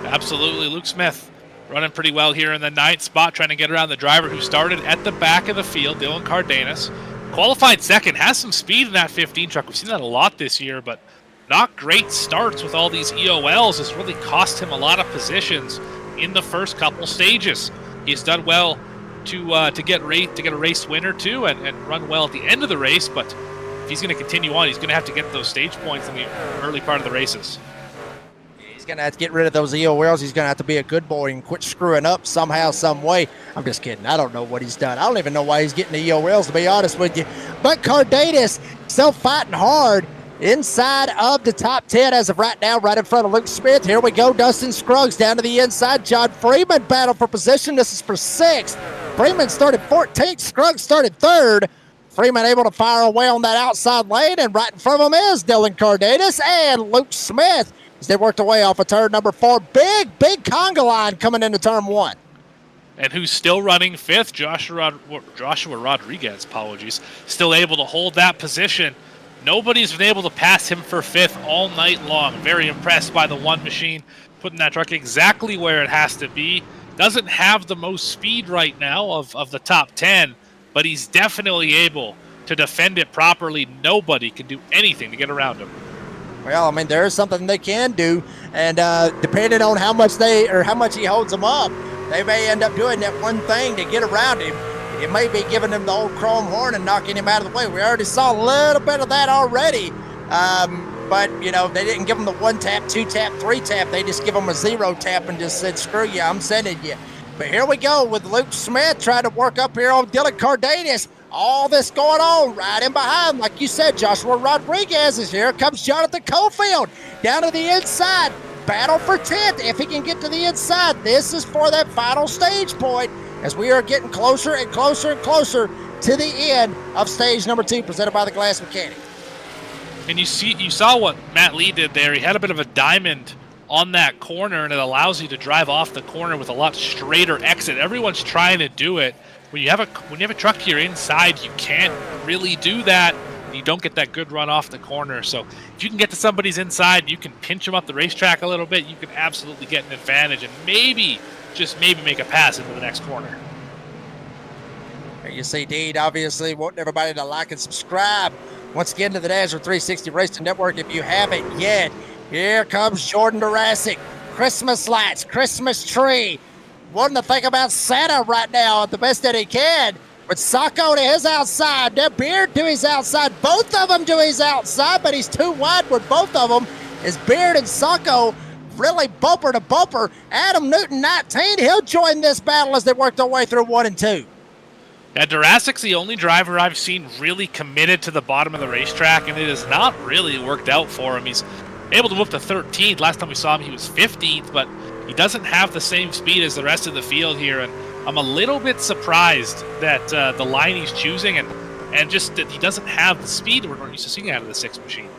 Speaker 1: Absolutely. Luke Smith running pretty well here in the 9th spot, trying to get around the driver who started at the back of the field, Dylan Cardenas. Qualified second, has some speed in that 15 truck. We've seen that a lot this year, but not great starts with all these EOLs. It's really cost him a lot of positions in the first couple stages. He's done well to get a race win or two and run well at the end of the race, but if he's going to continue on, he's going to have to get those stage points in the early part of the races.
Speaker 2: He's going to have to get rid of those EOLs. He's going to have to be a good boy and quit screwing up somehow, some way. I'm just kidding. I don't know what he's done. I don't even know why he's getting the EOLs, to be honest with you. But Cardenas still fighting hard inside of the top 10 as of right now, right in front of Luke Smith. Here we go. Dustin Scruggs down to the inside. John Freeman battle for position. This is for 6th. Freeman started 14th. Scruggs started 3rd. Freeman able to fire away on that outside lane, and right in front of him is Dylan Cardenas and Luke Smith as they worked away off of turn number 4. Big conga line coming into turn 1.
Speaker 1: And who's still running 5th, Joshua Rodriguez, still able to hold that position. Nobody's been able to pass him for 5th all night long. Very impressed by the one machine, putting that truck exactly where it has to be. Doesn't have the most speed right now of the top 10, but he's definitely able to defend it properly. Nobody can do anything to get around him.
Speaker 2: Well, I mean, there is something they can do, and depending on how much he holds them up, they may end up doing that one thing to get around him. It may be giving him the old chrome horn and knocking him out of the way. We already saw a little bit of that already, but they didn't give him the 1 tap, 2 tap, 3 tap. They just give him a 0 tap and just said, "Screw you, I'm sending you." But here we go with Luke Smith trying to work up here on Dylan Cardenas. All this going on right in behind. Like you said, Joshua Rodriguez is here. Comes Jonathan Cofield down to the inside. Battle for 10th. If he can get to the inside, this is for that final stage point as we are getting closer and closer and closer to the end of stage number 2 presented by the Glass Mechanic.
Speaker 1: And you saw what Matt Lee did there. He had a bit of a diamond on that corner, and it allows you to drive off the corner with a lot straighter exit. Everyone's trying to do it. When you have a truck here inside, you can't really do that. You don't get that good run off the corner. So if you can get to somebody's inside, you can pinch them up the racetrack a little bit. You can absolutely get an advantage and maybe, just maybe, make a pass into the next corner.
Speaker 2: There you see Dean, obviously wanting everybody to like and subscribe once again to the NASCAR 360 Racing Network if you haven't yet. Here comes Jordan Durasic. Christmas lights, Christmas tree. Wanting to think about Santa right now the best that he can. With Sacco to his outside, their Beard to his outside, both of them to his outside, but he's too wide with both of them. As Beard and Sacco really bumper to bumper. Adam Newton, 19, he'll join this battle as they work their way through 1 and 2.
Speaker 1: Yeah, Durasic's the only driver I've seen really committed to the bottom of the racetrack, and it has not really worked out for him. He's able to move to 13th. Last time we saw him, he was 15th, but he doesn't have the same speed as the rest of the field here, and I'm a little bit surprised that the line he's choosing and just that he doesn't have the speed we're used to seeing out of the 6 machine.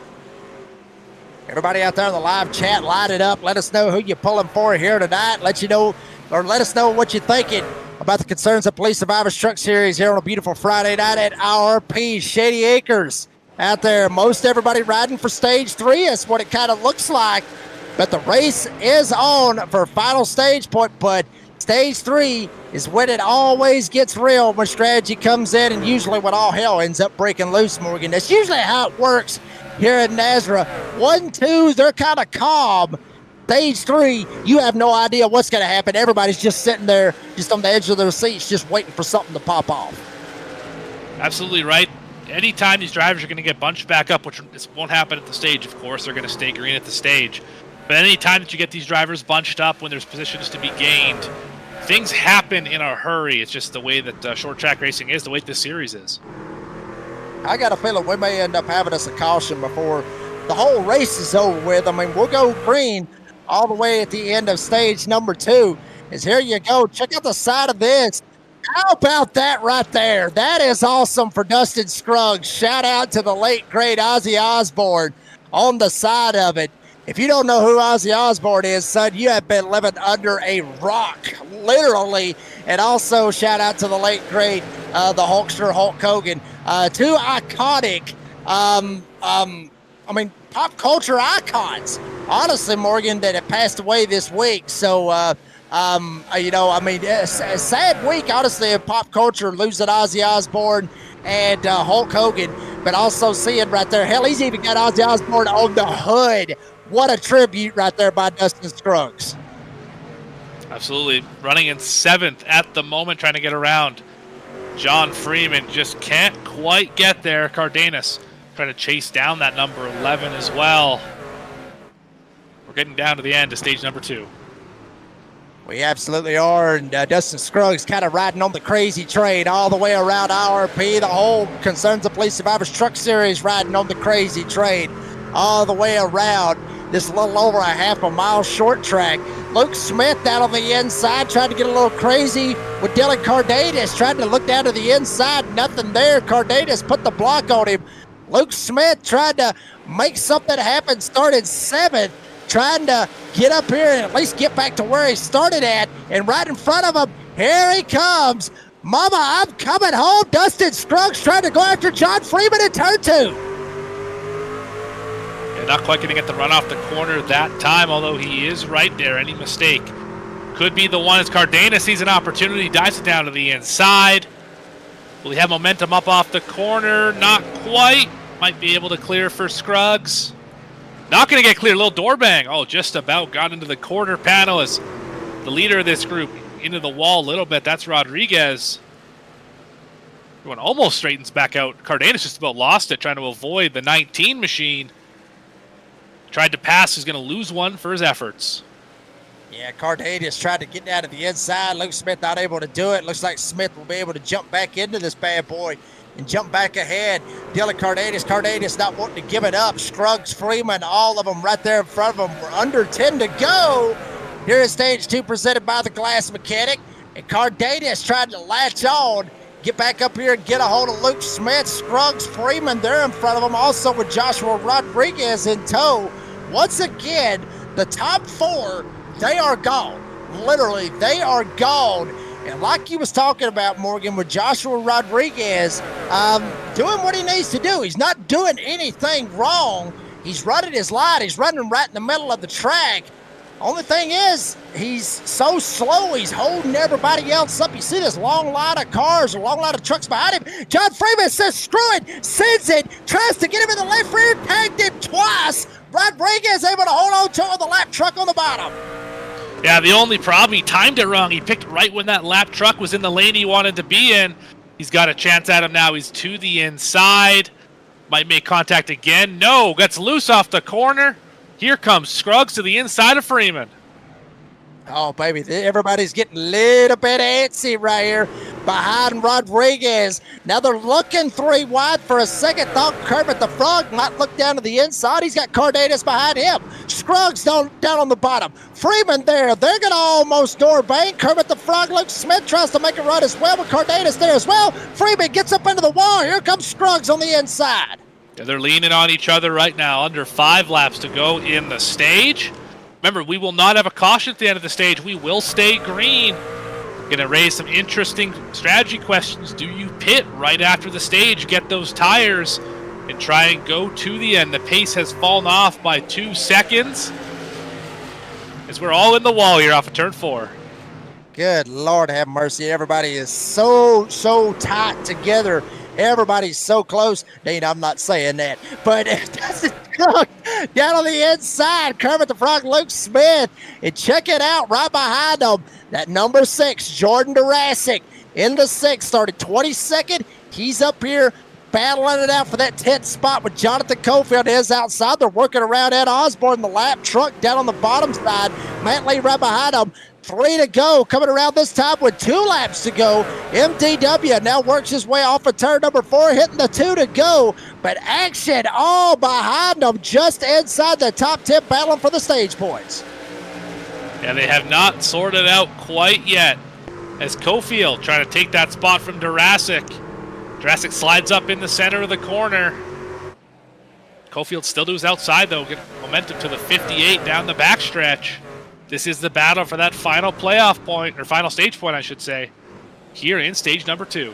Speaker 2: Everybody out there in the live chat, light it up. Let us know who you're pulling for here tonight. Let us know what you're thinking about the Concerns of Police Survivors Truck Series here on a beautiful Friday night at IRP Shady Acres. Out there, most everybody riding for stage 3. That's what it kind of looks like. But the race is on for final stage point, but stage 3 is when it always gets real, when strategy comes in, and usually when all hell ends up breaking loose, Morgan. That's usually how it works here in Nazareth. 1, 2, they're kind of calm. Stage 3, you have no idea what's going to happen. Everybody's just sitting there, just on the edge of their seats, just waiting for something to pop off.
Speaker 1: Absolutely right. Anytime these drivers are going to get bunched back up, which won't happen at the stage, of course, they're going to stay green at the stage. But any time that you get these drivers bunched up when there's positions to be gained, things happen in a hurry. It's just the way that short track racing is, the way this series is.
Speaker 2: I got a feeling we may end up having us a caution before the whole race is over with. I mean, we'll go green all the way at the end of stage number 2. Is here you go. Check out the side of this. How about that right there? That is awesome for Dustin Scruggs. Shout out to the late, great Ozzy Osbourne on the side of it. If you don't know who Ozzy Osbourne is, son, you have been living under a rock, literally. And also shout out to the late, great, the Hulkster Hulk Hogan. 2 iconic I mean, pop culture icons, honestly, Morgan, that have passed away this week. So, you know, I mean, a sad week, honestly, of pop culture, losing Ozzy Osbourne and Hulk Hogan, but also seeing right there, hell, he's even got Ozzy Osbourne on the hood. What a tribute right there by Dustin Scruggs.
Speaker 1: Absolutely. Running in 7th at the moment, trying to get around. John Freeman just can't quite get there. Cardenas trying to chase down that number 11 as well. We're getting down to the end of stage number 2.
Speaker 2: We absolutely are, and Dustin Scruggs kind of riding on the crazy train all the way around IRP. The whole Concerns of Police Survivors Truck Series riding on the crazy train all the way around this little over a half a mile short track. Luke Smith down on the inside trying to get a little crazy with Dylan Cardenas, trying to look down to the inside, nothing there. Cardenas put the block on him. Luke Smith tried to make something happen, started 7th, trying to get up here and at least get back to where he started at. And right in front of him, here he comes. Mama, I'm coming home. Dustin Scruggs trying to go after John Freeman in turn 2.
Speaker 1: Yeah, not quite getting at the run off the corner that time, although he is right there. Any mistake could be the one as Cardenas sees an opportunity, dives it down to the inside. Will he have momentum up off the corner? Not quite. Might be able to clear for Scruggs. Not going to get clear. Little door bang. Oh, just about got into the quarter panel as the leader of this group into the wall a little bit. That's Rodriguez. Everyone almost straightens back out. Cardenas just about lost it, trying to avoid the 19 machine. Tried to pass. He's going to lose one for his efforts.
Speaker 2: Yeah, Cardenas tried to get down to the inside. Luke Smith not able to do it. Looks like Smith will be able to jump back into this bad boy and jump back ahead. Dylan Cardenas not wanting to give it up. Scruggs, Freeman, all of them right there in front of them. We're under 10 to go. Here is stage 2 presented by the Glass Mechanic. And Cardenas trying to latch on, get back up here and get a hold of Luke Smith. Scruggs, Freeman, they're in front of them. Also with Joshua Rodriguez in tow. Once again, the top 4, they are gone. Literally, they are gone. And like you was talking about, Morgan, with Joshua Rodriguez doing what he needs to do. He's not doing anything wrong. He's running his line. He's running right in the middle of the track. Only thing is, he's so slow. He's holding everybody else up. You see this long line of cars, a long line of trucks behind him. John Freeman says, screw it, sends it, tries to get him in the left rear, tagged him twice. Rodriguez able to hold on to it with the lap truck on the bottom.
Speaker 1: Yeah, the only problem, he timed it wrong. He picked right when that lap truck was in the lane he wanted to be in. He's got a chance at him now. He's to the inside. Might make contact again. No, gets loose off the corner. Here comes Scruggs to the inside of Freeman.
Speaker 2: Oh, baby, everybody's getting a little bit antsy right here behind Rodriguez. Now they're looking 3 wide for a second. Thought Kermit the Frog might look down to the inside. He's got Cardenas behind him. Scruggs down on the bottom. Freeman there. They're going to almost door bang. Kermit the Frog. Luke Smith tries to make a run as well, but Cardenas there as well. Freeman gets up into the wall. Here comes Scruggs on the inside.
Speaker 1: Yeah, they're leaning on each other right now. Under 5 laps to go in the stage. Remember, we will not have a caution at the end of the stage. We will stay green. Going to raise some interesting strategy questions. Do you pit right after the stage, get those tires, and try and go to the end? The pace has fallen off by 2 seconds as we're all in the wall here off of turn 4. Good
Speaker 2: Lord have mercy. Everybody is so tight together. Everybody's so close. Dean, I'm not saying that. But down on the inside, Kermit the Frog, Luke Smith. And check it out right behind them. That number 6, Jordan Durasic, in the 6th, started 22nd. He's up here battling it out for that 10th spot with Jonathan Cofield is outside. They're working around Ed Osborne, the lap truck down on the bottom side. Matt Lee right behind him. 3 to go, coming around this time with 2 laps to go. MDW now works his way off of turn number 4, hitting the 2 to go. But action all behind them, just inside the top 10, battling for the stage points.
Speaker 1: Yeah, they have not sorted out quite yet. As Cofield trying to take that spot from Durasic. Durasic slides up in the center of the corner. Cofield still to his outside, though, get momentum to the 58 down the backstretch. This is the battle for that final playoff point, or final stage point, I should say, here in stage number 2.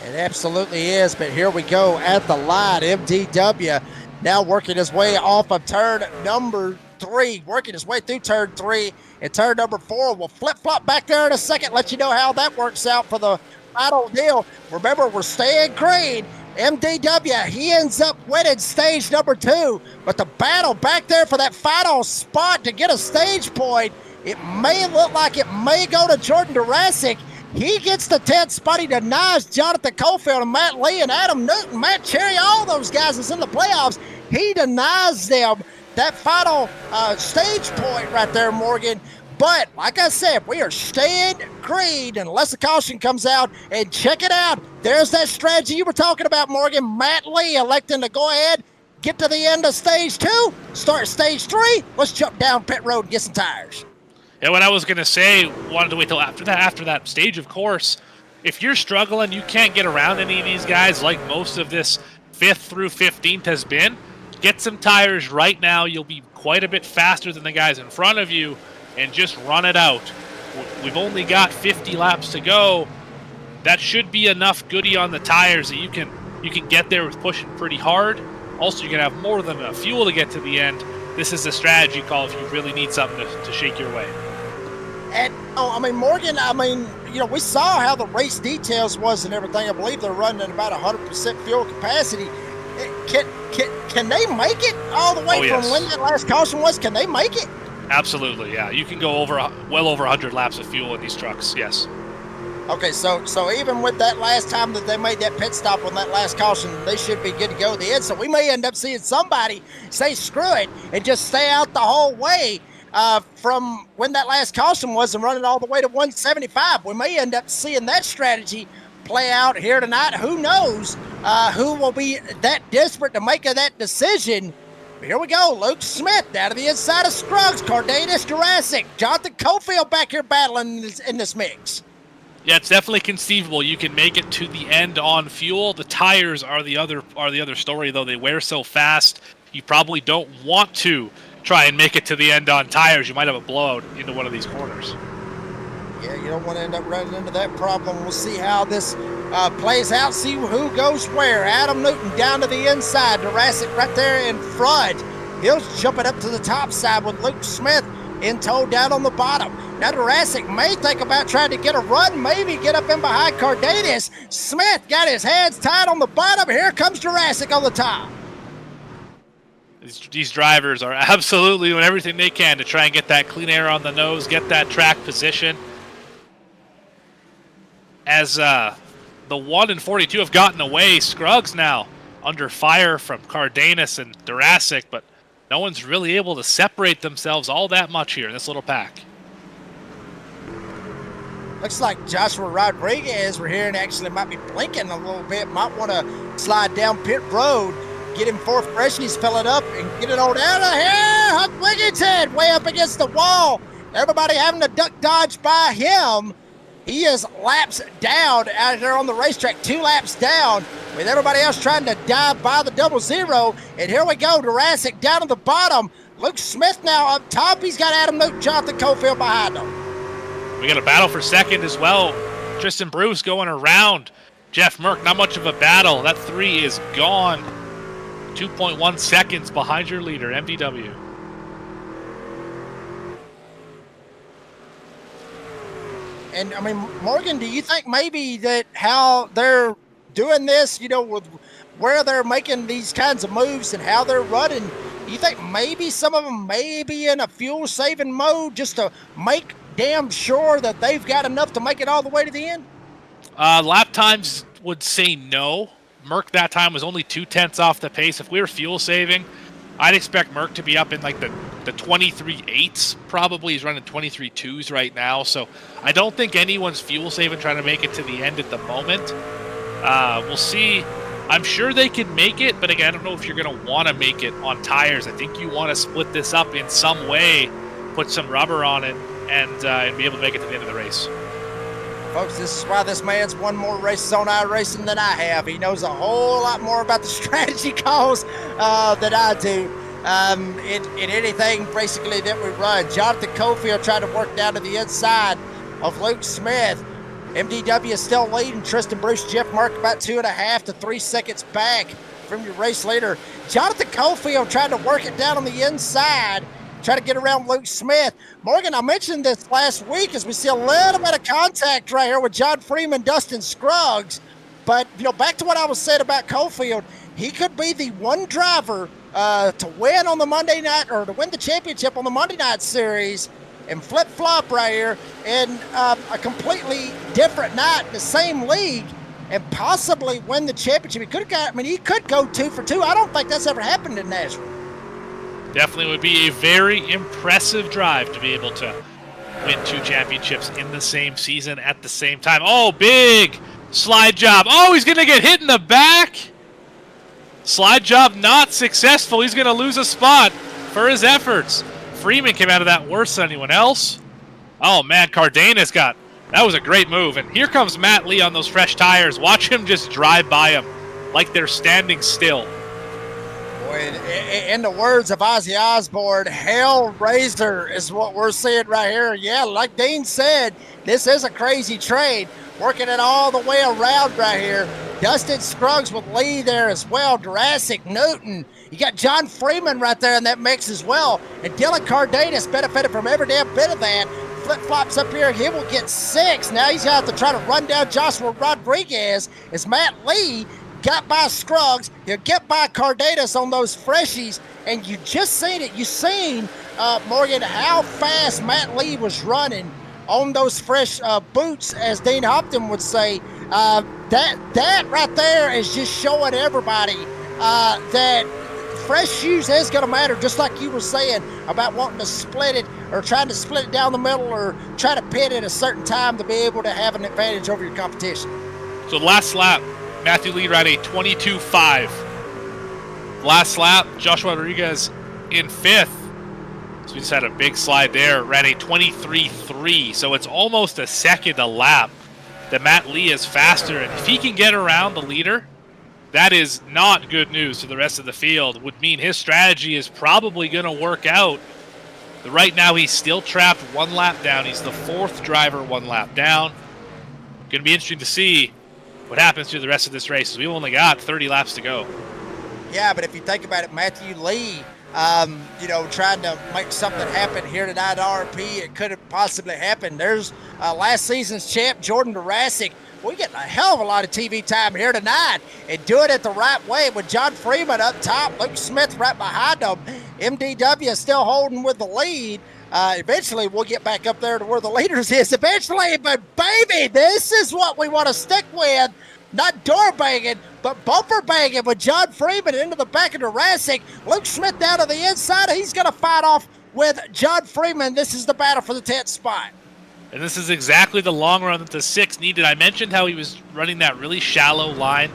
Speaker 2: It absolutely is, but here we go at the line. MDW now working his way off of turn number 3, working his way through turn 3, and turn number 4 will flip-flop back there in a second, let you know how that works out for the final deal. Remember, we're staying green. MDW, he ends up winning stage number 2, but the battle back there for that final spot to get a stage point, it may look like it may go to Jordan Durasic. He gets the 10th spot. He denies Jonathan Cofield and Matt Lee and Adam Newton, Matt Cherry, all those guys that's in the playoffs. He denies them that final stage point right there, Morgan. But like I said, we are staying green unless a caution comes out. And check it out. There's that strategy you were talking about, Morgan. Matt Lee electing to go ahead, get to the end of stage 2, start stage 3. Let's jump down pit road and get some tires.
Speaker 1: Yeah, what I was going to say, wanted to wait till after that stage, of course. If you're struggling, you can't get around any of these guys like most of this 5th through 15th has been, get some tires right now. You'll be quite a bit faster than the guys in front of you, and just run it out. We've only got 50 laps to go. That should be enough goodie on the tires that you can get there with pushing pretty hard. Also, you're going to have more than enough fuel to get to the end. This is a strategy call if you really need something to shake your way.
Speaker 2: And, Morgan, we saw how the race details was and everything. I believe they're running at about 100% fuel capacity. Can they make it all the way from when that last caution was? Can they make it?
Speaker 1: Absolutely, yeah. You can go well over 100 laps of fuel in these trucks, yes.
Speaker 2: Okay, so even with that last time that they made that pit stop on that last caution, they should be good to go at the end. So we may end up seeing somebody say screw it and just stay out the whole way from when that last caution was and run it all the way to 175. We may end up seeing that strategy play out here tonight. Who knows who will be that desperate to make that decision. Here we go. Luke Smith down to the inside of Scruggs. Cardenas, Durasic, Jonathan Cofield back here battling in this mix.
Speaker 1: Yeah, it's definitely conceivable you can make it to the end on fuel. The tires are the other story, though. They wear so fast, you probably don't want to try and make it to the end on tires. You might have a blowout into one of these corners.
Speaker 2: Yeah, you don't want to end up running into that problem. We'll see how this plays out, see who goes where. Adam Newton down to the inside. Durasic right there in front. He'll jump it up to the top side with Luke Smith in tow down on the bottom. Now Durasic may think about trying to get a run, maybe get up in behind Cardenas. Smith got his hands tied on the bottom. Here comes Durasic on the top.
Speaker 1: These drivers are absolutely doing everything they can to try and get that clean air on the nose, get that track position. As the 1 and 42 have gotten away, Scruggs now under fire from Cardenas and Durasic, but no one's really able to separate themselves all that much here in this little pack.
Speaker 2: Looks like Joshua Rodriguez, we're hearing, actually might be blinking a little bit. Might want to slide down pit road, get him 4 freshies, fill it up, and get it on out of here. Huck Wigginton way up against the wall. Everybody having to duck dodge by him. He is laps down out there on the racetrack, 2 laps down, with everybody else trying to dive by the 00. And here we go, Durasic down at the bottom. Luke Smith now up top. He's got Adam Newton, Jonathan Cofield behind him.
Speaker 1: We got a battle for second as well. Tristan Bruce going around Jeff Merck. Not much of a battle. That 3 is gone. 2.1 seconds behind your leader, MDW.
Speaker 2: And, Morgan, do you think maybe that how they're doing this, with where they're making these kinds of moves and how they're running, do you think maybe some of them may be in a fuel-saving mode just to make damn sure that they've got enough to make it all the way to the end?
Speaker 1: Lap times would say no. Merck that time was only 0.2 off the pace. If we were fuel-saving, I'd expect Merck to be up in like the 23.8s. Probably he's running 23.2s right now. So I don't think anyone's fuel saving trying to make it to the end at the moment. We'll see. I'm sure they can make it, but again, I don't know if you're going to want to make it on tires. I think you want to split this up in some way, put some rubber on it, and be able to make it to the end of the race.
Speaker 2: Folks, this is why this man's won more races on iRacing than I have. He knows a whole lot more about the strategy calls than I do. In anything basically that we run. Jonathan Cofield trying to work down to the inside of Luke Smith. MDW is still leading. Tristan Bruce, Jeff Mark about 2.5 to 3 seconds back from your race leader. Jonathan Cofield trying to work it down on the inside, trying to get around Luke Smith. Morgan, I mentioned this last week as we see a little bit of contact right here with John Freeman, Dustin Scruggs. But, back to what I was saying about Cofield, he could be the one driver to win on the Monday night, or to win the championship on the Monday night series and flip-flop right here in a completely different night in the same league and possibly win the championship. He could go 2 for 2. I don't think that's ever happened in Nashville.
Speaker 1: Definitely would be a very impressive drive to be able to win 2 championships in the same season at the same time. Oh, big slide job. Oh, he's going to get hit in the back. Slide job not successful. He's going to lose a spot for his efforts. Freeman came out of that worse than anyone else. Oh, man, Cardenas that was a great move. And here comes Matt Lee on those fresh tires. Watch him just drive by him like they're standing still.
Speaker 2: Boy, in the words of Ozzy Osbourne, Hellraiser is what we're seeing right here. Yeah, like Dean said, this is a crazy trade. Working it all the way around right here. Dustin Scruggs with Lee there as well. Jurassic Newton. You got John Freeman right there in that mix as well. And Dylan Cardenas benefited from every damn bit of that. Flip-flops up here. He will get 6. Now he's going to have to try to run down Joshua Rodriguez as Matt Lee got by Scruggs. He'll get by Cardenas on those freshies. And you just seen it. You seen, Morgan, how fast Matt Lee was running on those fresh boots, as Dean Hopton would say. That right there is just showing everybody that fresh shoes is going to matter, just like you were saying about wanting to split it or trying to split it down the middle or try to pit at a certain time to be able to have an advantage over your competition.
Speaker 1: So last lap, Matthew Lee ran a 22.5. Last lap, Joshua Rodriguez in 5th. So we just had a big slide there, ran a 23.3. So it's almost a second a lap that Matt Lee is faster. And if he can get around the leader, that is not good news to the rest of the field. Would mean his strategy is probably going to work out. But right now, he's still trapped 1 lap down. He's the 4th driver 1 lap down. Going to be interesting to see what happens through the rest of this race. We've only got 30 laps to go.
Speaker 2: Yeah, but if you think about it, Matthew Lee, trying to make something happen here tonight at RP, it could have possibly happened. There's last season's champ, Jordan Jurassic. We get a hell of a lot of TV time here tonight and do it at the right way with John Freeman up top, Luke Smith right behind him. MDW is still holding with the lead. Eventually, we'll get back up there to where the leaders is eventually. But, baby, this is what we want to stick with. Not door banging, but bumper banging with John Freeman into the back of Jurassic. Luke Smith down to the inside. He's going to fight off with John Freeman. This is the battle for the 10th spot.
Speaker 1: And this is exactly the long run that the 6 needed. I mentioned how he was running that really shallow line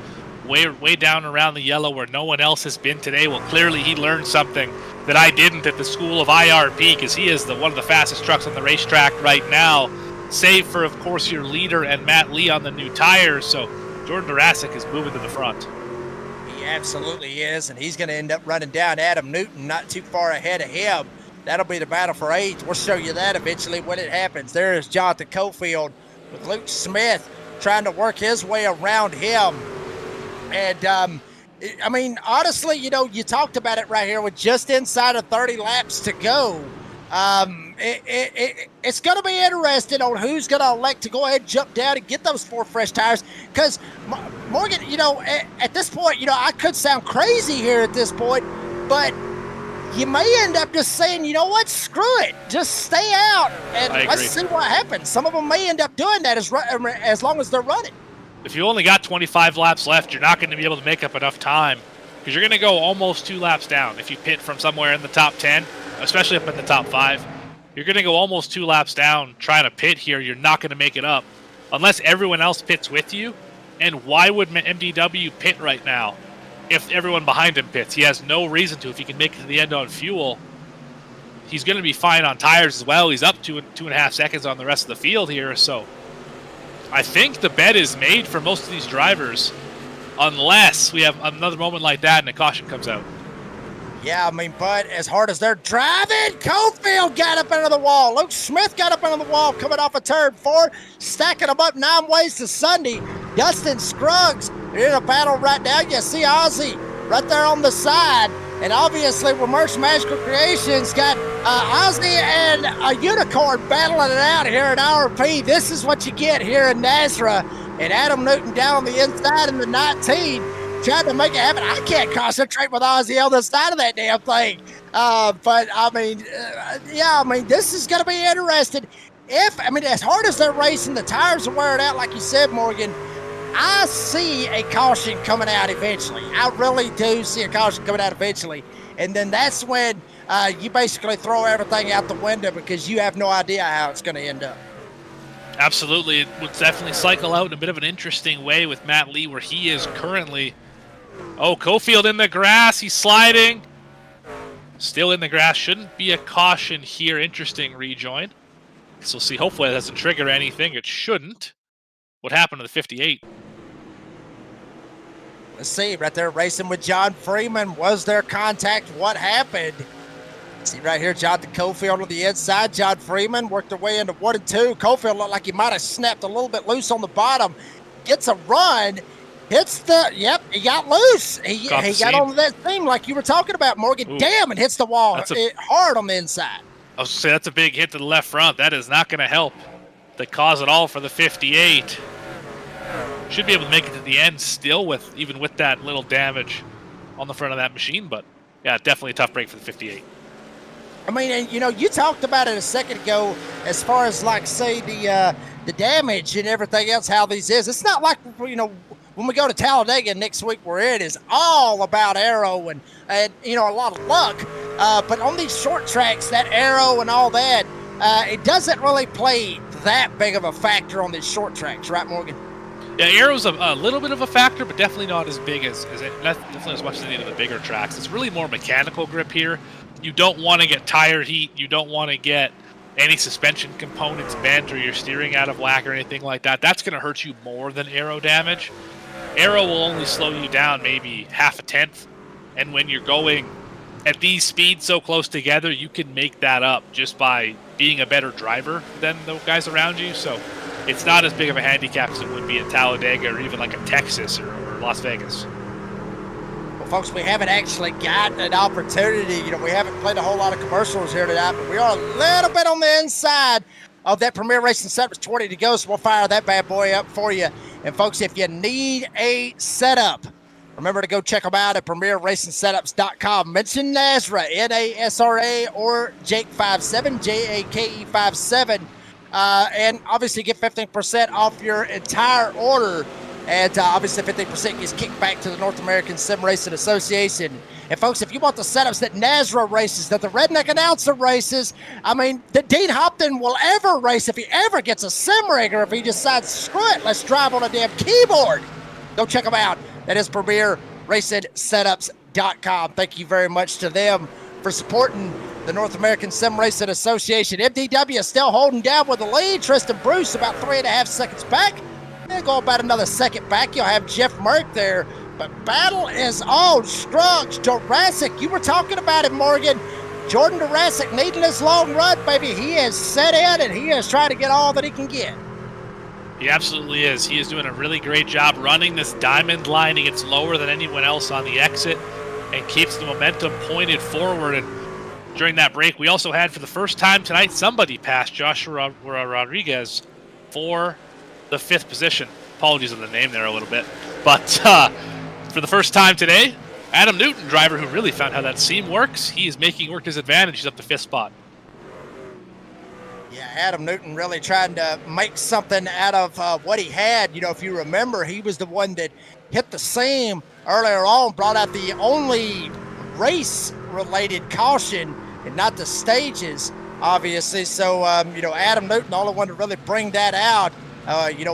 Speaker 1: way down around the yellow where no one else has been today. Well, clearly he learned something that I didn't at the school of IRP, because he is one of the fastest trucks on the racetrack right now, save for, of course, your leader and Matt Lee on the new tires. So Jordan Jurassic is moving to the front.
Speaker 2: He absolutely is, and he's going to end up running down Adam Newton not too far ahead of him. That'll be the battle for 8th. We'll show you that eventually when it happens. There is Jonathan Cofield with Luke Smith trying to work his way around him. And, honestly, you talked about it right here with just inside of 30 laps to go. It's going to be interesting on who's going to elect to go ahead and jump down and get those 4 fresh tires. Because, Morgan, at this point, I could sound crazy here at this point, but you may end up just saying, you know what, screw it. Just stay out and let's see what happens. Some of them may end up doing that as long as they're running.
Speaker 1: If you only got 25 laps left, you're not going to be able to make up enough time, because you're going to go almost 2 laps down. If you pit from somewhere in the top 10, especially up in the top 5, you're going to go almost 2 laps down trying to pit here. You're not going to make it up unless everyone else pits with you. And why would MDW pit right now if everyone behind him pits? He has no reason to. If he can make it to the end on fuel, he's going to be fine on tires as well. He's up 2.5 seconds on the rest of the field here. So I think the bet is made for most of these drivers, unless we have another moment like that and a caution comes out.
Speaker 2: Yeah, I mean, but as hard as they're driving, Cofield got up into the wall. Luke Smith got up into the wall coming off of turn 4, stacking them up 9 ways to Sunday. Dustin Scruggs in a battle right now. You see Ozzy right there on the side. And obviously, Remerse Magical Creations got Ozzy and a Unicorn battling it out here in RP. This is what you get here in Nazareth. And Adam Newton down on the inside in the 19. Trying to make it happen. I can't concentrate with Ozzy on the side of that damn thing. But I mean, this is going to be interesting. As hard as they're racing, the tires are wearing out, like you said, Morgan. I see a caution coming out eventually. I really do see a caution coming out eventually. And then that's when you basically throw everything out the window because you have no idea how it's going to end up.
Speaker 1: Absolutely. It would definitely cycle out in a bit of an interesting way with Matt Lee, where he is currently. Oh, Cofield in the grass. He's sliding. Still in the grass. Shouldn't be a caution here. Interesting rejoin. So we'll see. Hopefully it doesn't trigger anything. It shouldn't. What happened to the 58?
Speaker 2: Let's see. Right there racing with John Freeman. Was there contact? What happened? See right here, Jonathan Cofield on the inside. John Freeman worked their way into 1 and 2. Cofield looked like he might have snapped a little bit loose on the bottom. Gets a run. Hits he got loose. He got onto that thing like you were talking about, Morgan.
Speaker 1: Ooh.
Speaker 2: Damn, and hits the wall hard on the inside.
Speaker 1: I was say that's a big hit to the left front. That is not going to help to cause it all for the 58. Should be able to make it to the end still even with that little damage on the front of that machine. But yeah, definitely a tough break for the 58.
Speaker 2: I mean, and you talked about it a second ago as far as like say the damage and everything else, how these is. It's not like when we go to Talladega next week where it is all about aero and a lot of luck. But on these short tracks, that aero and all that, it doesn't really play that big of a factor on these short tracks, right, Morgan?
Speaker 1: Yeah, aero's a little bit of a factor, but definitely not as big as definitely as much as any of the bigger tracks. It's really more mechanical grip here. You don't want to get tire heat. You don't want to get any suspension components bent or your steering out of whack or anything like that. That's going to hurt you more than aero damage. Aero will only slow you down maybe half a tenth. And when you're going at these speeds so close together, you can make that up just by being a better driver than the guys around you. So it's not as big of a handicap as it would be at Talladega or even like a Texas or Las Vegas.
Speaker 2: Well, folks, we haven't actually gotten an opportunity. We haven't played a whole lot of commercials here tonight, but we are a little bit on the inside of that Premier Racing Setup. 20 to go, so we'll fire that bad boy up for you. And, folks, if you need a setup, remember to go check them out at PremierRacingSetups.com. Mention Nasra, N-A-S-R-A, or Jake57, J-A-K-E 57, and obviously get 15% off your entire order. And obviously 15% gets kicked back to the North American Sim Racing Association. And, folks, if you want the setups that Nazra races, that the Redneck Announcer races, that Dean Hopton will ever race if he ever gets a sim rigger, if he decides, screw it, let's drive on a damn keyboard. Go check them out. That is PremierRacingSetups.com. Thank you very much to them for supporting the North American Sim Racing Association. MDW still holding down with the lead. Tristan Bruce about 3.5 seconds back. They'll go about another second back. You'll have Jeff Merck there. But battle is on. Scruggs, Jurassic. You were talking about it, Morgan. Jordan Jurassic needing this long run, baby. He is set in, and he is trying to get all that he can get.
Speaker 1: He absolutely is. He is doing a really great job running this diamond line. He gets lower than anyone else on the exit and keeps the momentum pointed forward. And during that break, we also had, for the first time tonight, somebody pass Joshua Rodriguez for the 5th position. Apologies on the name there a little bit. But for the first time today, Adam Newton, driver who really found how that seam works, he is making work his advantage. He's up to 5th spot.
Speaker 2: Yeah, Adam Newton really trying to make something out of what he had. If you remember, he was the one that hit the seam earlier on, brought out the only race-related caution and not the stages, obviously. So, Adam Newton, the only one to really bring that out,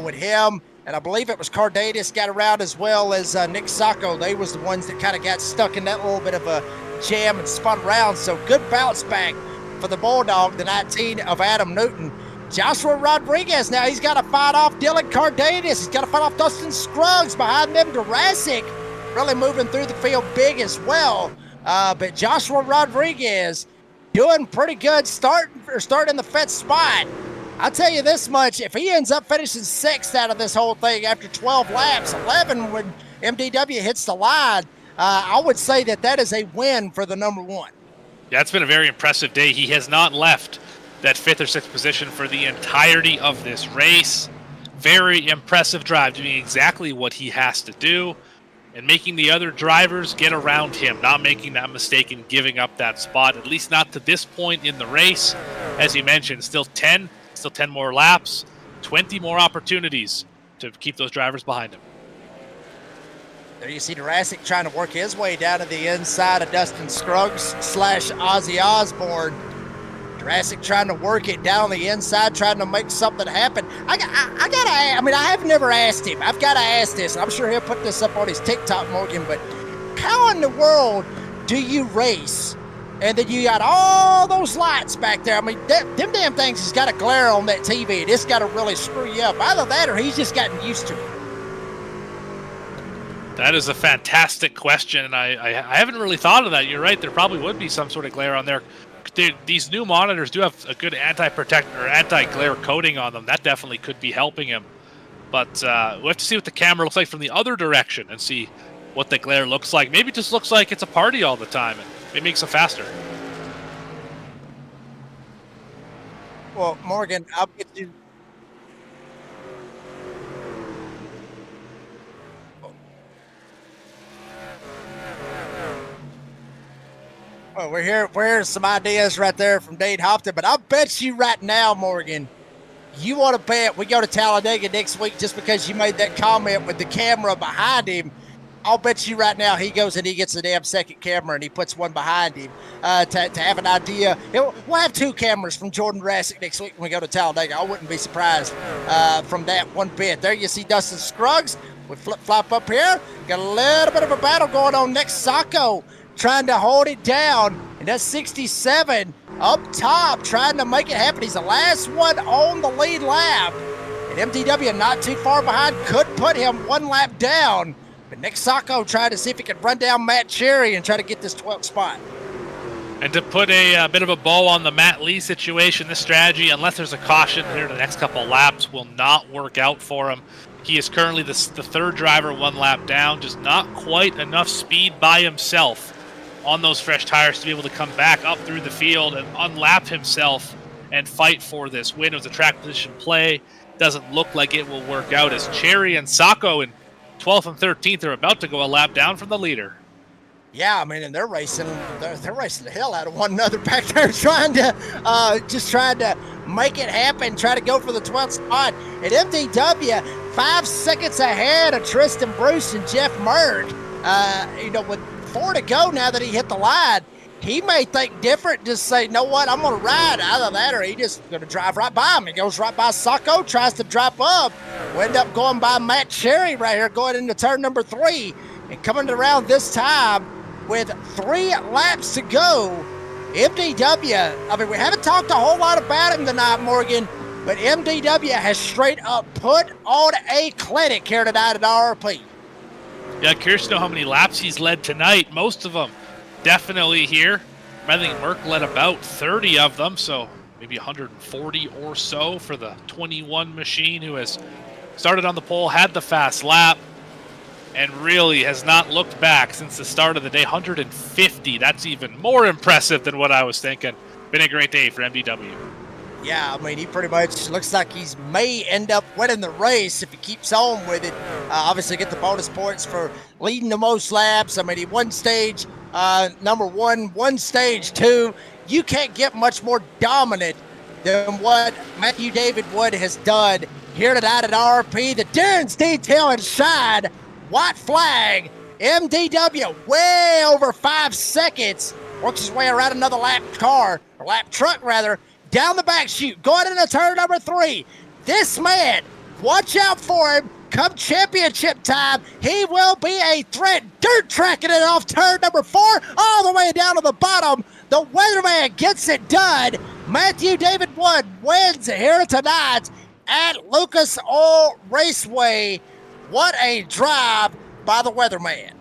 Speaker 2: with him. And I believe it was Cardenas got around as well as Nick Sacco. They was the ones that kind of got stuck in that little bit of a jam and spun around. So good bounce back for the Bulldog, the 19 of Adam Newton. Joshua Rodriguez now, he's got to fight off Dylan Cardenas. He's got to fight off Dustin Scruggs. Behind them, Jurassic really moving through the field big as well. But Joshua Rodriguez doing pretty good starting in the 5th spot. I'll tell you this much, if he ends up finishing 6th out of this whole thing after 12 laps, 11 when MDW hits the line, I would say that is a win for the number 1.
Speaker 1: Yeah, it's been a very impressive day. He has not left that 5th or 6th position for the entirety of this race. Very impressive drive, doing exactly what he has to do and making the other drivers get around him, not making that mistake in giving up that spot, at least not to this point in the race. As you mentioned, still 10 more laps, 20 more opportunities to keep those drivers behind him.
Speaker 2: There you see Jurassic trying to work his way down to the inside of Dustin Scruggs / Ozzy Osbourne. Jurassic trying to work it down the inside, trying to make something happen. I have never asked him. I've got to ask this. I'm sure he'll put this up on his TikTok, Morgan, but how in the world do you race and then you got all those lights back there? I mean, them damn things has got to glare on that TV, and it's got to really screw you up. Either that or he's just gotten used to it.
Speaker 1: That is a fantastic question, and I haven't really thought of that. You're right. There probably would be some sort of glare on there. These new monitors do have a good anti-protect or anti-glare coating on them. That definitely could be helping him. But we'll have to see what the camera looks like from the other direction and see what the glare looks like. Maybe it just looks like it's a party all the time, and it makes it faster.
Speaker 2: Well, Morgan, I'll get you. Well, we're hearing some ideas right there from Dade Hopton, but I'll bet you right now, Morgan, you want to bet we go to Talladega next week just because you made that comment with the camera behind him. I'll bet you right now he goes and he gets a damn second camera and he puts one behind him to have an idea. We'll have 2 cameras from Jordan Jurassic next week when we go to Talladega. I wouldn't be surprised from that one bit. There you see Dustin Scruggs. We flip-flop up here. Got a little bit of a battle going on next. Sacco trying to hold it down, and that's 67 up top, trying to make it happen. He's the last one on the lead lap, and MDW not too far behind, could put him 1 lap down, but Nick Sacco trying to see if he could run down Matt Cherry and try to get this 12th spot.
Speaker 1: And to put a bit of a bow on the Matt Lee situation, this strategy, unless there's a caution here the next couple of laps, will not work out for him. He is currently the 3rd driver 1 lap down, just not quite enough speed by himself on those fresh tires to be able to come back up through the field and unlap himself and fight for this win. It was a track position play. Doesn't look like it will work out as Cherry and Sacco in 12th and 13th are about to go a lap down from the leader.
Speaker 2: Yeah, I mean, and they're racing the hell out of one another back there, trying to make it happen, try to go for the 12th spot. At MDW, 5 seconds ahead of Tristan Bruce and Jeff Murd. With 4 to go now that he hit the line, he may think different, just say, you know what, I'm going to ride. Either that or he just going to drive right by him. He goes right by Sacco, tries to drop up. We end up going by Matt Cherry right here, going into turn number 3. And coming around this time with 3 laps to go, MDW, I mean, we haven't talked a whole lot about him tonight, Morgan, but MDW has straight up put on a clinic here tonight at RRP.
Speaker 1: Yeah, curious to know how many laps he's led tonight. Most of them definitely here. I think Merck led about 30 of them, so maybe 140 or so for the 21 machine, who has started on the pole, had the fast lap, and really has not looked back since the start of the day. 150, that's even more impressive than what I was thinking. Been a great day for MDW.
Speaker 2: Yeah, I mean, he pretty much looks like he may end up winning the race if he keeps on with it. Obviously, get the bonus points for leading the most laps. I mean, he won stage number 1, won stage 2. You can't get much more dominant than what Matthew David Wood has done here tonight at RP. The Darren's Detail and Shine white flag. MDW way over 5 seconds. Works his way around another lap truck rather. Down the back chute, going into turn number 3. This man, watch out for him. Come championship time, he will be a threat. Dirt tracking it off turn number 4, all the way down to the bottom. The weatherman gets it done. Matthew David Wood wins here tonight at Lucas Oil Raceway. What a drive by the weatherman.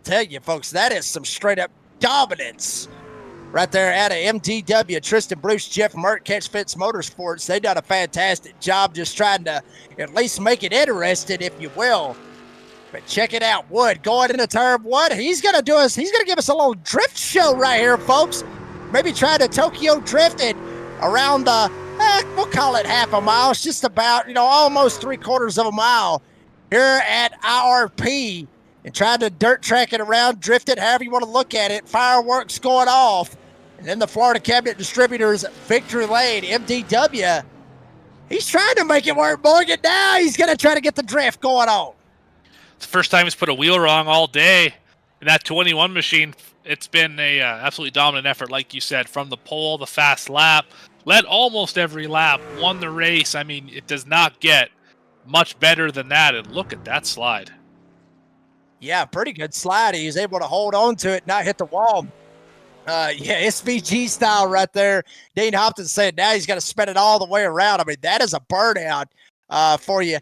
Speaker 2: tell you, folks, that is some straight up dominance right there out of MTW. Tristan Bruce, Jeff Merck, Catch Fence Motorsports. They done a fantastic job just trying to at least make it interesting, if you will. But check it out, Wood going into turn one. He's gonna give us a little drift show right here, folks. Maybe try to Tokyo drift it around the, we'll call it half a mile. It's just about, almost 3/4 of a mile here at IRP, and trying to dirt track it around, drift it, however you want to look at it. Fireworks going off. And then the Florida Cabinet Distributors Victory Lane, MDW. He's trying to make it work, Morgan. Now he's going to try to get the drift going on.
Speaker 1: It's the first time he's put a wheel wrong all day. In that 21 machine, it's been a absolutely dominant effort, like you said, from the pole, the fast lap. Led almost every lap, won the race. I mean, it does not get much better than that. And look at that slide.
Speaker 2: Yeah, pretty good slide. He was able to hold on to it, not hit the wall. SVG style right there. Dean Hopton said now he's got to spin it all the way around. I mean, that is a burnout for you.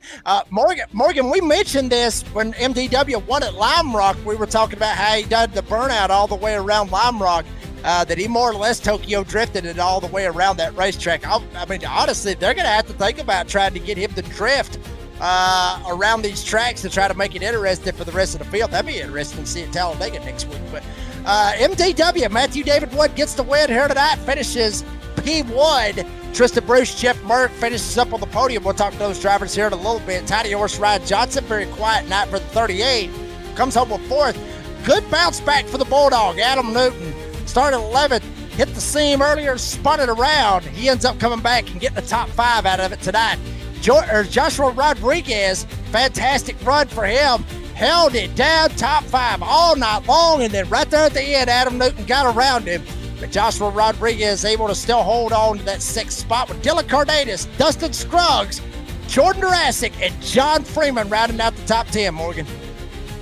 Speaker 2: Morgan, we mentioned this when MDW won at Lime Rock. We were talking about how he did the burnout all the way around Lime Rock, that he more or less Tokyo drifted it all the way around that racetrack. I mean, honestly, they're going to have to think about trying to get him to drift around these tracks to try to make it interesting for the rest of the field. That'd be interesting to see at Talladega next week. But MDW, Matthew David Wood gets the win here tonight, finishes P1. Tristan Bruce, Jeff Merck finishes up on the podium. We'll talk to those drivers here in a little bit. Tiny Horse Ryan Johnson, very quiet night for the 38. Comes home with 4th. Good bounce back for the Bulldog. Adam Newton started 11th, hit the seam earlier, spun it around. He ends up coming back and getting the top 5 out of it tonight. Joshua Rodriguez, fantastic run for him. Held it down, top 5 all night long, and then right there at the end, Adam Newton got around him. But Joshua Rodriguez able to still hold on to that 6th spot with Dylan Cardenas, Dustin Scruggs, Jordan Durasic, and John Freeman rounding out the top 10, Morgan.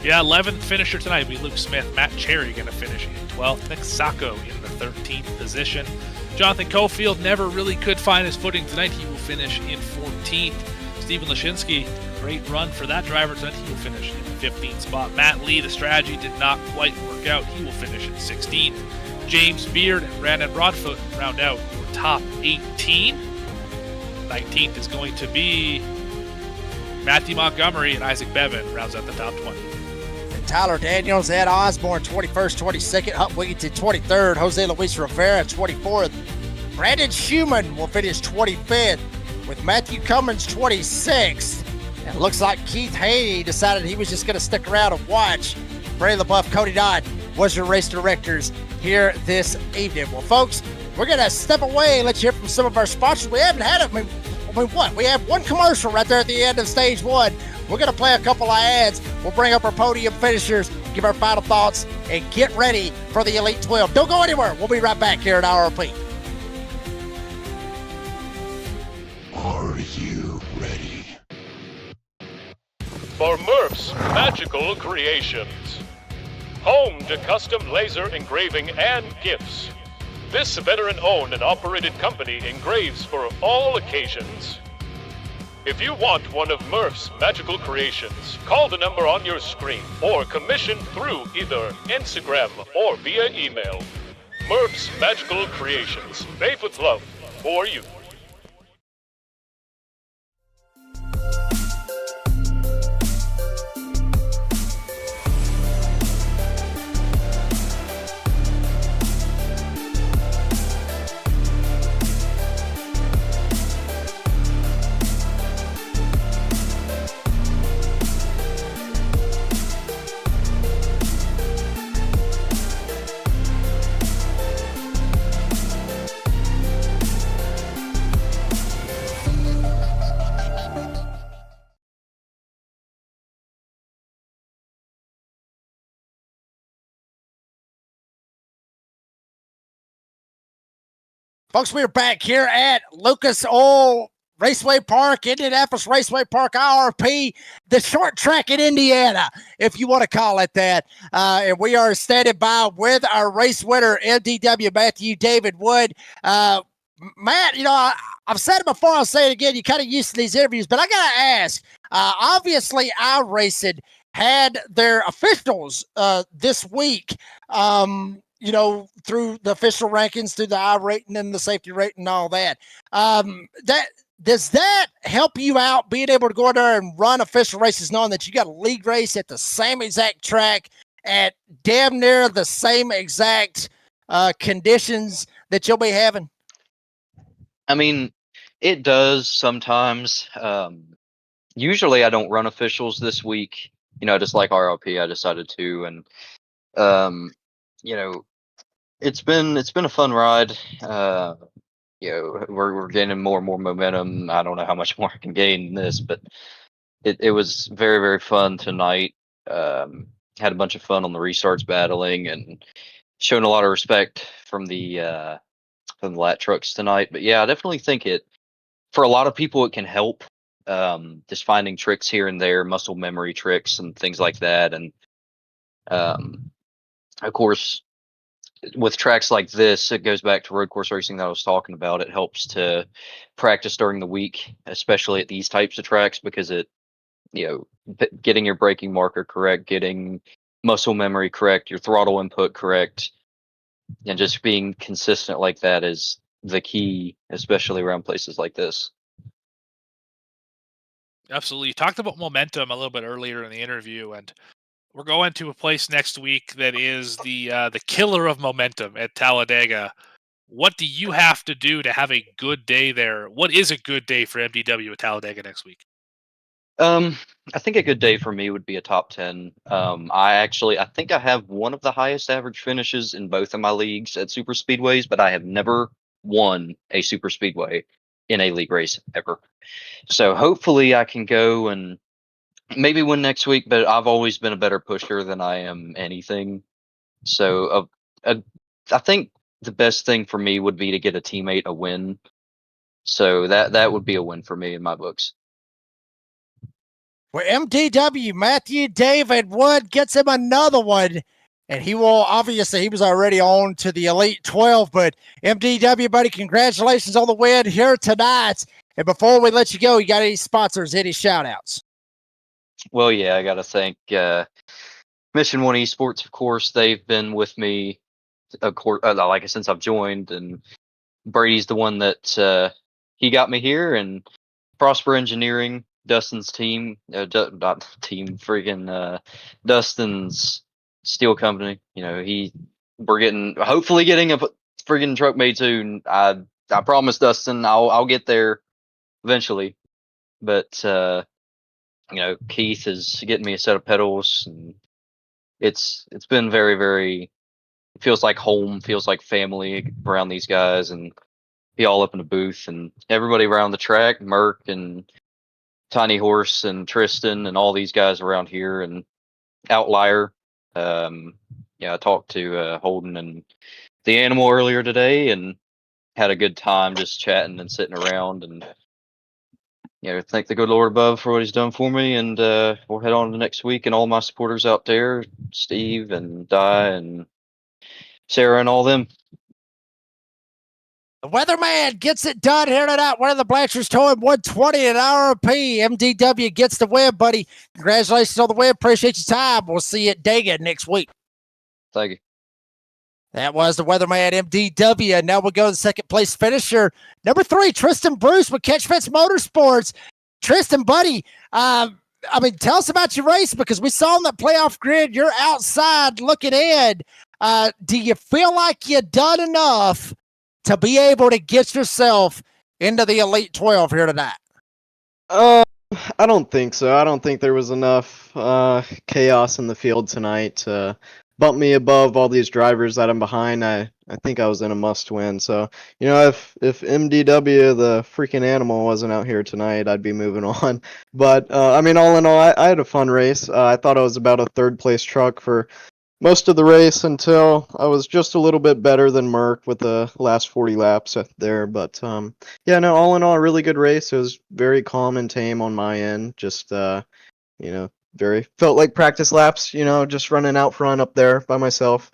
Speaker 1: Yeah, 11th finisher tonight will be Luke Smith. Matt Cherry going to finish in 12th. Nick Sacco in the 13th position. Jonathan Cofield never really could find his footing tonight. He will finish in 14th. Stephen Lashinsky, great run for that driver tonight. He will finish in the 15th spot. Matt Lee, the strategy did not quite work out. He will finish in 16th. James Beard and Brandon Broadfoot round out your top 18. 19th is going to be Matthew Montgomery, and Isaac Bevan rounds out the top 20.
Speaker 2: And Tyler Daniels, Ed Osborne, 21st, 22nd. Hunt Wigington, 23rd. Jose Luis Rivera, 24th. Brandon Schumann will finish 25th, with Matthew Cummins, 26th. And it looks like Keith Haney decided he was just going to stick around and watch. Bray LaBeouf, Cody Dodd was your race directors here this evening. Well, folks, we're going to step away and let you hear from some of our sponsors. We haven't had them. We have one commercial right there at the end of stage 1. We're going to play a couple of ads. We'll bring up our podium finishers, give our final thoughts, and get ready for the Elite 12. Don't go anywhere. We'll be right back here at RRP.
Speaker 3: Are you ready?
Speaker 4: For Murph's Magical Creations. Home to custom laser engraving and gifts. This veteran-owned and operated company engraves for all occasions. If you want one of Murph's Magical Creations, call the number on your screen or commission through either Instagram or via email. Murph's Magical Creations, made with love for you.
Speaker 2: Folks, we are back here at Lucas Oil Raceway Park, Indianapolis Raceway Park, IRP, the short track in Indiana, if you want to call it that. And we are standing by with our race winner, MDW Matthew David Wood. Matt, I've said it before, I'll say it again. You're kind of used to these interviews, but I got to ask, obviously iRacing had their officials this week, through the official rankings, through the I rating and the safety rating and all that. Does that help you out being able to go out there and run official races knowing that you got a league race at the same exact track at damn near the same exact conditions that you'll be having?
Speaker 5: I mean, it does sometimes. Usually I don't run officials this week. Just like RLP, I decided to, and it's been a fun ride. We're gaining more and more momentum. I don't know how much more I can gain in this, but it was very, very fun tonight. Had a bunch of fun on the restarts battling and showing a lot of respect from the lat trucks tonight. But yeah, I definitely think for a lot of people it can help. Just finding tricks here and there, muscle memory tricks and things like that. And of course, with tracks like this, it goes back to road course racing that I was talking about. It helps to practice during the week, especially at these types of tracks, because getting your braking marker correct, getting muscle memory correct, your throttle input correct, and just being consistent like that is the key, especially around places like this.
Speaker 1: Absolutely. You talked about momentum a little bit earlier in the interview, and we're going to a place next week that is the killer of momentum at Talladega. What do you have to do to have a good day there? What is a good day for MDW at Talladega next week?
Speaker 5: I think a good day for me would be a top 10. I think I have one of the highest average finishes in both of my leagues at super speedways, but I have never won a super speedway in a league race ever. So hopefully I can go and maybe win next week, but I've always been a better pusher than I am anything. So I think the best thing for me would be to get a teammate a win. So that would be a win for me in my books.
Speaker 2: Well, MDW, Matthew David Wood gets him another one. And he was already on to the Elite 12, but MDW, buddy, congratulations on the win here tonight. And before we let you go, you got any sponsors, any shout outs?
Speaker 5: Well, yeah, I got to thank Mission One Esports, of course. They've been with me, of course, since I've joined, and Brady's the one that he got me here, and Prosper Engineering, Dustin's team, not team, Dustin's steel company. We're hopefully getting a friggin' truck made soon. I promise Dustin I'll get there eventually, but Keith is getting me a set of pedals, and it's been very, very, it feels like home, feels like family around these guys, and be all up in the booth, and everybody around the track, Merc and Tiny Horse and Tristan and all these guys around here, and Outlier. I talked to Holden and the Animal earlier today and had a good time just chatting and sitting around, and thank the good Lord above for what he's done for me. And we'll head on to next week, and all my supporters out there, Steve and Di and Sarah and all them.
Speaker 2: The Weatherman gets it done here tonight. One of the Blanchards towing 120 at RP. MDW gets the win, buddy. Congratulations on the win. Appreciate your time. We'll see you at Dega next week.
Speaker 5: Thank you.
Speaker 2: That was the Weatherman MDW. Now we'll go to the second place finisher. Number 3, Tristan Bruce with Catch Fence Motorsports. Tristan, buddy, tell us about your race, because we saw on that playoff grid, you're outside looking in. Do you feel like you've done enough to be able to get yourself into the Elite 12 here tonight?
Speaker 6: I don't think so. I don't think there was enough chaos in the field tonight to bump me above all these drivers that I'm behind. I think I was in a must-win. So, if MDW, the freaking Animal, wasn't out here tonight, I'd be moving on. But, all in all, I had a fun race. I thought I was about a third-place truck for most of the race until I was just a little bit better than Merc with the last 40 laps there. But all in all, a really good race. It was very calm and tame on my end. Just very felt like practice laps. Just running out front up there by myself.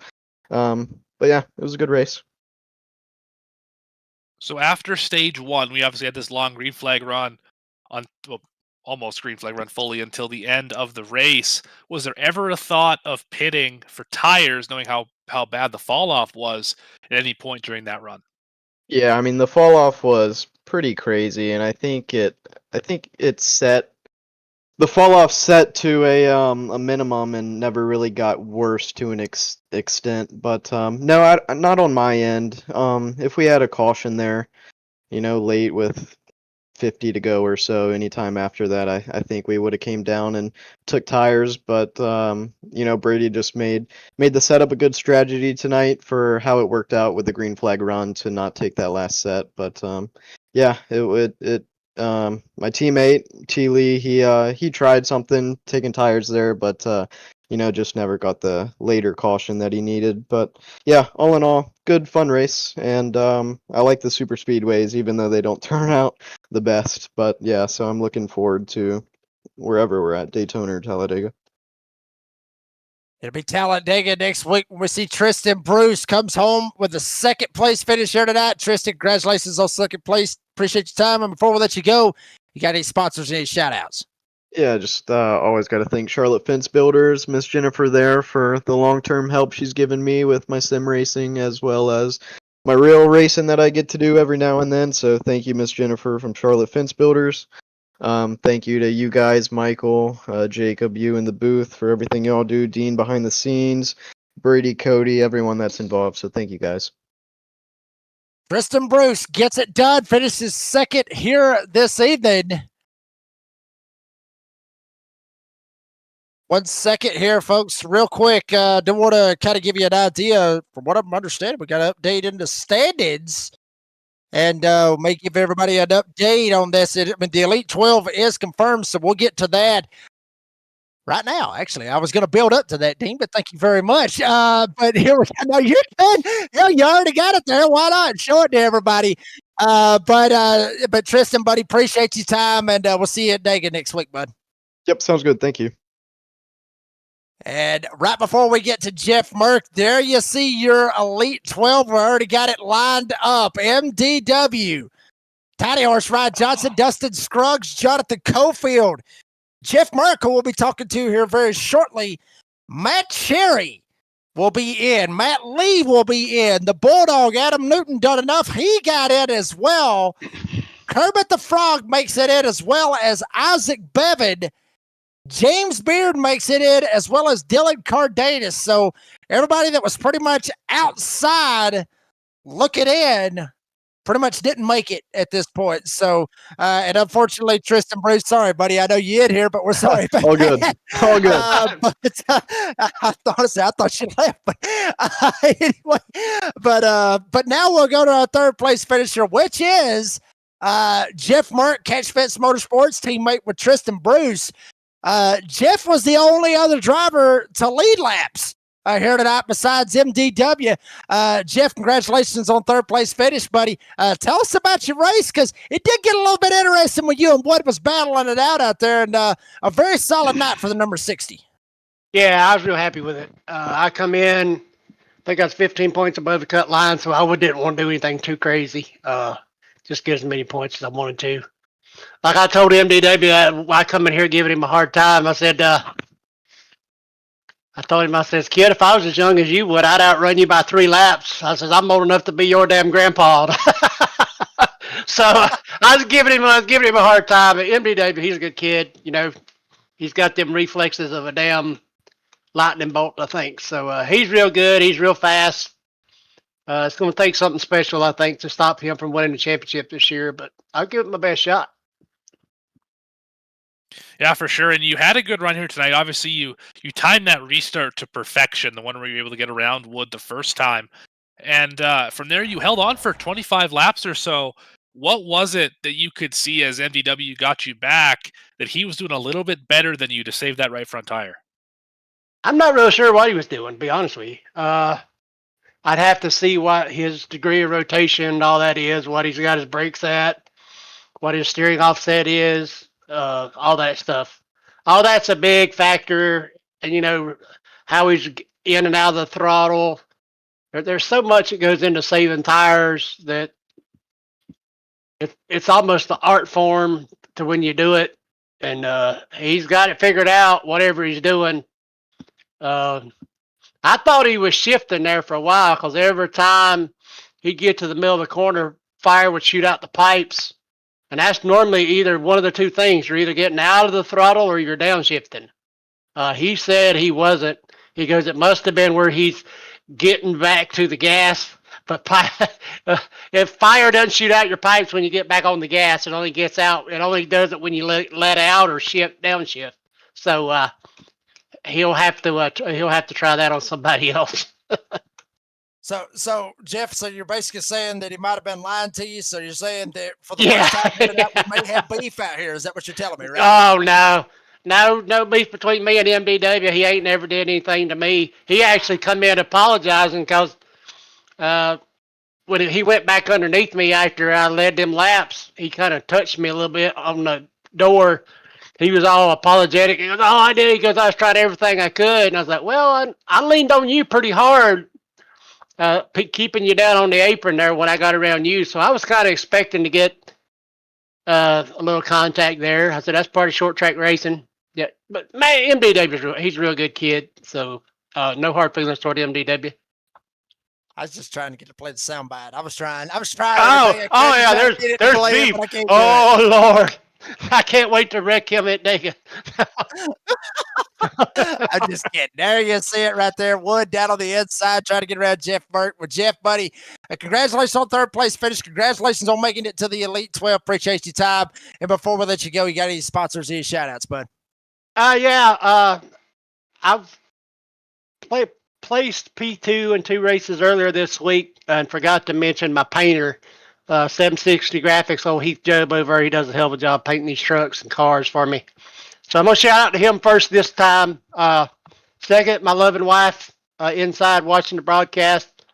Speaker 6: But yeah, it was a good race.
Speaker 1: So after stage 1, we obviously had this long green flag run on almost green flag run fully until the end of the race. Was there ever a thought of pitting for tires, knowing how bad the fall off was at any point during that run?
Speaker 6: Yeah, I mean the fall off was pretty crazy, and I think it set the fall off set to a minimum and never really got worse to an extent. But no, not on my end. If we had a caution there, late with 50 to go or so, anytime after that, I think we would have came down and took tires. But Brady just made the setup a good strategy tonight for how it worked out with the green flag run to not take that last set. But yeah, my teammate T Lee, he tried something taking tires there, but just never got the later caution that he needed. But yeah, all in all, good fun race, and I like the super speedways, even though they don't turn out the best. But yeah, so I'm looking forward to wherever we're at, Daytona or Talladega.
Speaker 2: It'll be Talladega next week when we see Tristan Bruce comes home with a second place finish here tonight. Tristan, congratulations on second place. Appreciate your time. And before we let you go, you got any sponsors, any shout outs?
Speaker 6: Yeah, just always got to thank Charlotte Fence Builders, Miss Jennifer there for the long-term help she's given me with my sim racing as well as my real racing that I get to do every now and then. So thank you, Miss Jennifer from Charlotte Fence Builders. Thank you to you guys, Michael, Jacob, you in the booth for everything y'all do, Dean behind the scenes, Brady, Cody, everyone that's involved. So thank you guys.
Speaker 2: Tristan Bruce gets it done, finishes second here this evening. 1 second here, folks, real quick. Do want to kind of give you an idea. From what I'm understanding, we got an update in the standings. And may give everybody an update on this. The Elite 12 is confirmed, so we'll get to that right now. Actually, I was going to build up to that, Dean, but thank you very much. But here we go. No, you're good. You already got it there. Why not? Show it to everybody. But Tristan, buddy, appreciate your time, and we'll see you at Dega next week, bud.
Speaker 6: Yep, sounds good. Thank you.
Speaker 2: And right before we get to Jeff Merck, there you see your Elite 12. We already got it lined up. MDW, Tiny Horse Ryan Johnson, Dustin Scruggs, Jonathan Cofield, Jeff Merck, who we'll be talking to here very shortly. Matt Cherry will be in. Matt Lee will be in. The Bulldog, Adam Newton, done enough. He got in as well. Kermit the Frog makes it in, as well as Isaac Bevan. James Beard makes it in, as well as Dylan Cardenas. So everybody that was pretty much outside looking in pretty much didn't make it at this point. So, and unfortunately, Tristan Bruce, sorry, buddy. I know you in here, but we're sorry.
Speaker 6: All good. All good.
Speaker 2: Honestly, I thought you left. But anyway, but now we'll go to our third place finisher, which is Jeff Merck, Catch Fence Motorsports, teammate with Tristan Bruce. Jeff was the only other driver to lead laps here tonight besides MDW. Jeff, congratulations on third place finish, buddy. Tell us about your race, because it did get a little bit interesting with you and Wood was battling it out there, and a very solid night for the number 60.
Speaker 7: Yeah, I was real happy with it. I come in, I think I was 15 points above the cut line, so I didn't want to do anything too crazy. Just get as many points as I wanted to. Like I told MDW, I come in here giving him a hard time. I said, I told him, I says, kid, if I was as young as you would, I'd outrun you by 3 laps. I says, I'm old enough to be your damn grandpa. So I was giving him a hard time. But MDW, he's a good kid. He's got them reflexes of a damn lightning bolt, I think. So he's real good. He's real fast. It's going to take something special, I think, to stop him from winning the championship this year. But I'll give him my best shot.
Speaker 1: Yeah, for sure. And you had a good run here tonight. Obviously, you timed that restart to perfection, the one where you were able to get around Wood the first time. And from there, you held on for 25 laps or so. What was it that you could see as MDW got you back that he was doing a little bit better than you to save that right front tire?
Speaker 7: I'm not really sure what he was doing, to be honest with you. I'd have to see what his degree of rotation and all that is, what he's got his brakes at, what his steering offset is. All that stuff. All that's a big factor. And, how he's in and out of the throttle. There's so much that goes into saving tires that it's almost the art form to when you do it. and he's got it figured out. Whatever he's doing. I thought he was shifting there for a while because every time he'd get to the middle of the corner, fire would shoot out the pipes. And that's normally either one of the two things. You're either getting out of the throttle or you're downshifting. He said he wasn't. He goes, it must have been where he's getting back to the gas. But if fire doesn't shoot out your pipes when you get back on the gas, it only gets out. It only does it when you let out or downshift. So he'll have to try that on somebody else.
Speaker 2: So Jeff, so you're basically saying that he might have been lying to you. So you're saying that for the first time we may have beef out here. Is that what you're telling me, right?
Speaker 7: Oh no beef between me and MDW. He ain't never did anything to me. He actually come in apologizing because when he went back underneath me after I led them laps, he kind of touched me a little bit on the door. He was all apologetic. He goes, "Oh, I did." He goes, "I was trying everything I could." And I was like, "Well, I leaned on you pretty hard, keeping you down on the apron there when I got around you. So I was kind of expecting to get a little contact there." I said, "That's part of short track racing." Yeah, but man, MDW, he's a real good kid. So no hard feelings toward MDW.
Speaker 2: I was just trying to get to play the soundbite. I was trying.
Speaker 7: Oh yeah, there's beef. Oh Lord. I can't wait to wreck him at Dega.
Speaker 2: I just can't. There you see it right there. Wood down on the inside, trying to get around Jeff Burt. With Jeff, buddy, congratulations on third place finish. Congratulations on making it to the Elite 12. Appreciate your time. And before we let you go, you got any sponsors, any shout outs, bud?
Speaker 7: I've placed P2 in 2 races earlier this week and forgot to mention my painter. 760 Graphics on Heath Job over. He does a hell of a job painting these trucks and cars for me. So I'm going to shout out to him first this time. Second, my loving wife inside watching the broadcast.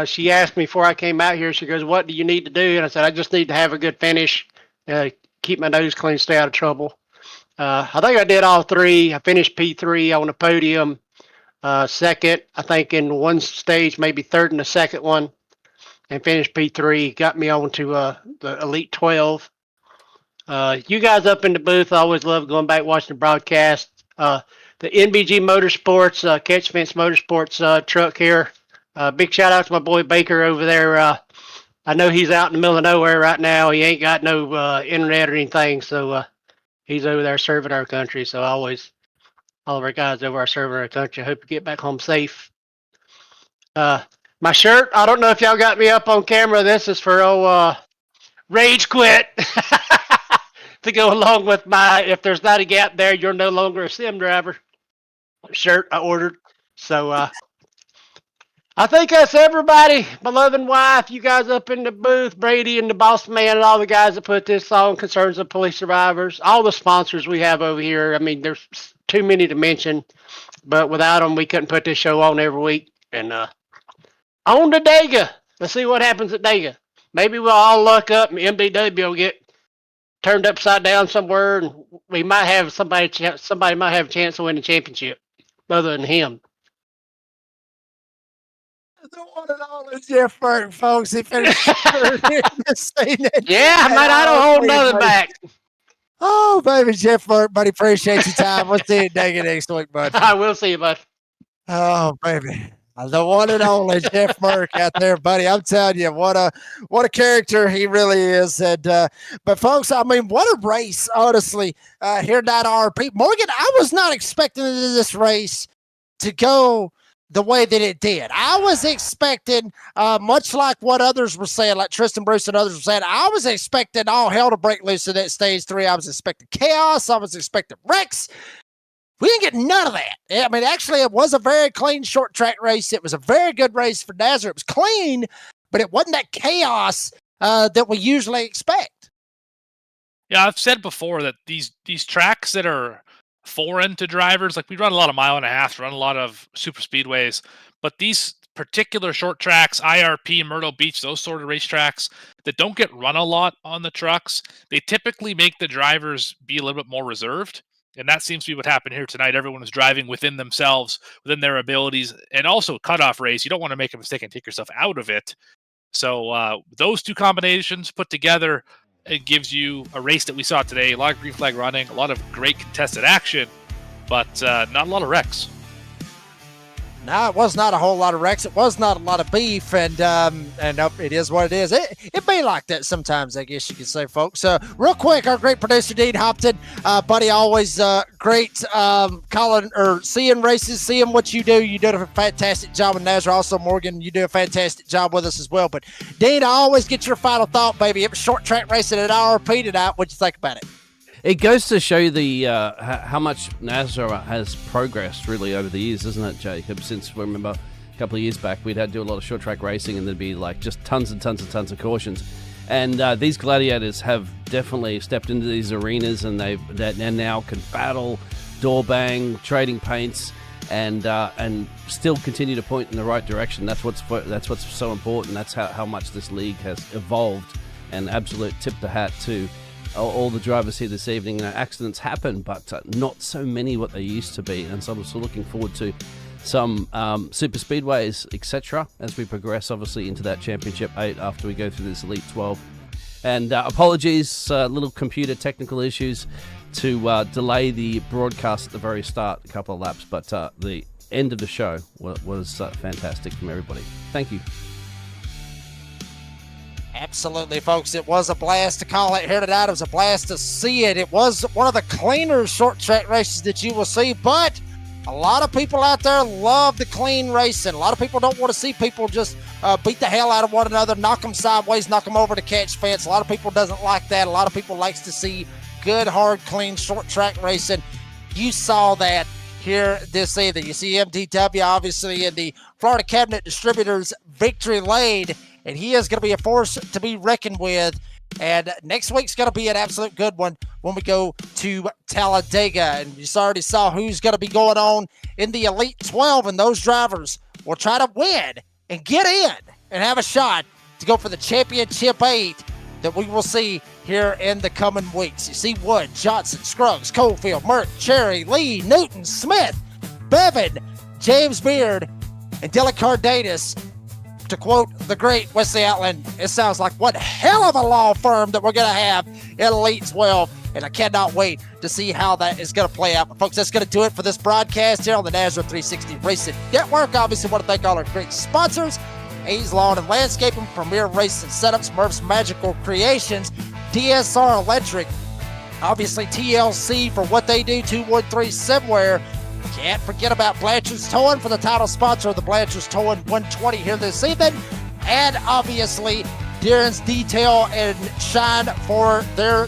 Speaker 7: She asked me before I came out here, she goes, "What do you need to do?" And I said, "I just need to have a good finish, keep my nose clean, stay out of trouble." I think I did all 3. I finished P3 on the podium. Second, I think in one stage, maybe third in the second one. And finished P3, got me on to the Elite 12. You guys up in the booth, I always love going back watching the broadcast. The NBG Motorsports, Catch Fence Motorsports truck here. Big shout out to my boy Baker over there. I know he's out in the middle of nowhere right now. He ain't got no internet or anything, so he's over there serving our country. So always, all of our guys over there serving our country. I hope you get back home safe. My shirt, I don't know if y'all got me up on camera. This is for Rage Quit to go along with my "If there's not a gap there, you're no longer a sim driver" shirt I ordered. So I think that's everybody. My loving wife, you guys up in the booth, Brady and the boss man and all the guys that put this on, Concerns of Police Survivors, all the sponsors we have over here. I mean, there's too many to mention, but without them, we couldn't put this show on every week. And on to Dega. Let's see what happens at Dega. Maybe we'll all luck up and MDW will get turned upside down somewhere, and we might have somebody might have a chance to win the championship other than him.
Speaker 2: The one and all is Jeff Burton, folks. He finished third in this season.
Speaker 7: Yeah, man, I don't hold nothing back.
Speaker 2: Oh, baby, Jeff Burton, buddy. Appreciate your time. We'll see you Dega next week, bud.
Speaker 7: I will see you, bud.
Speaker 2: Oh, baby. The one and only Jeff Burke out there, buddy. I'm telling you, what a character he really is. And but folks, I mean, what a race, honestly. Here at RP. Morgan, I was not expecting this race to go the way that it did. I was expecting, much like what others were saying, like Tristan Bruce and others were saying, I was expecting all hell to break loose in that stage 3. I was expecting chaos. I was expecting wrecks. We didn't get none of that. I mean, actually, it was a very clean short track race. It was a very good race for Nazar. It was clean, but it wasn't that chaos that we usually expect.
Speaker 1: Yeah, I've said before that these tracks that are foreign to drivers, like we run a lot of 1.5 miles, run a lot of super speedways, but these particular short tracks, IRP, Myrtle Beach, those sort of racetracks that don't get run a lot on the trucks, they typically make the drivers be a little bit more reserved. And that seems to be what happened here tonight. Everyone was driving within themselves, within their abilities, and also cutoff race. You don't want to make a mistake and take yourself out of it. So those two combinations put together, it gives you a race that we saw today. A lot of green flag running, a lot of great contested action, but not a lot of wrecks.
Speaker 2: No, it was not a whole lot of wrecks. It was not a lot of beef, and it is what it is. It be like that sometimes, I guess you could say, folks. Real quick, our great producer Dean Hopton, buddy, always great calling or seeing races, seeing what you do. You did a fantastic job with Nazareth. Also, Morgan, you do a fantastic job with us as well. But Dean, I always get your final thought, baby. It was short track racing at RP tonight. What'd you think about it?
Speaker 8: It goes to show the how much NASCAR has progressed really over the years, isn't it, Jacob? Since, remember, a couple of years back, we'd had to do a lot of short track racing and there'd be like just tons and tons and tons of cautions. And these gladiators have definitely stepped into these arenas and they now can battle, door bang, trading paints, and still continue to point in the right direction. That's what's so important. That's how much this league has evolved. And absolute tip the hat to all the drivers here this evening. Accidents happen, but not so many what they used to be, and so I'm still looking forward to some super speedways, etc., as we progress obviously into that Championship 8 after we go through this Elite 12. And apologies, little computer technical issues to delay the broadcast at the very start, a couple of laps, but the end of the show was fantastic from everybody. Thank you.
Speaker 2: Absolutely, folks. It was a blast to call it here tonight. It was a blast to see it. It was one of the cleaner short track races that you will see, but a lot of people out there love the clean racing. A lot of people don't want to see people just beat the hell out of one another, knock them sideways, knock them over the catch fence. A lot of people doesn't like that. A lot of people likes to see good, hard, clean short track racing. You saw that here this evening. You see MTW obviously in the Florida Cabinet Distributors victory lane, and he is going to be a force to be reckoned with. And next week's going to be an absolute good one when we go to Talladega. And you already saw who's going to be going on in the Elite 12, and those drivers will try to win and get in and have a shot to go for the Championship 8 that we will see here in the coming weeks. You see Wood, Johnson, Scruggs, Cofield, Merck, Cherry, Lee, Newton, Smith, Bevan, James Beard, and Dylan Cardenas. To quote the great Wesley Outland, it sounds like one hell of a law firm that we're going to have in Elite 12, and I cannot wait to see how that is going to play out. But folks, that's going to do it for this broadcast here on the Nazareth 360 Racing Network. Obviously, want to thank all our great sponsors: A's Lawn and Landscaping, Premier Racing Setups, Murph's Magical Creations, DSR Electric, obviously TLC for what they do, 213 Somewhere. Can't forget about Blanchard's Towing for the title sponsor of the Blanchard's Towing 120 here this evening. And obviously, Darren's Detail and Shine for their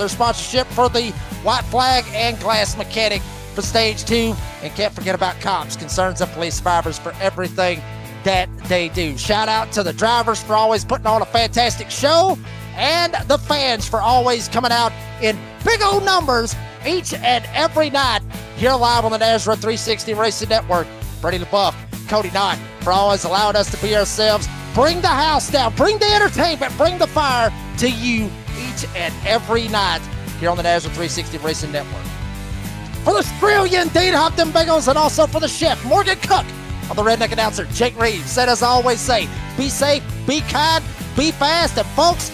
Speaker 2: sponsorship for the White Flag and Glass Mechanic for Stage 2. And can't forget about COPS, Concerns of Police Survivors, for everything that they do. Shout out to the drivers for always putting on a fantastic show, and the fans for always coming out in big old numbers each and every night here live on the Nazareth 360 Racing Network. Brady LaBeouf, Cody Knott for always allowing us to be ourselves. Bring the house down, bring the entertainment, bring the fire to you each and every night here on the Nazareth 360 Racing Network. For the Australian Dean Hopton Bengals, and also for the chef Morgan Cook, on the Redneck Announcer Jake Reeves, said as I always say, be safe, be kind, be fast, and folks,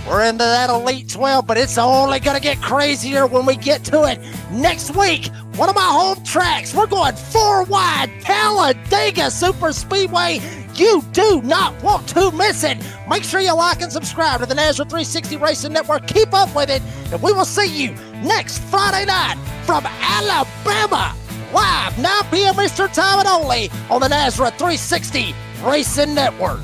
Speaker 2: we're into that Elite 12, but it's only going to get crazier when we get to it next week. One of my home tracks. We're going 4 wide, Talladega Super Speedway. You do not want to miss it. Make sure you like and subscribe to the Nazareth 360 Racing Network. Keep up with it, and we will see you next Friday night from Alabama, live 9 p.m. Eastern Time and only on the Nazareth 360 Racing Network.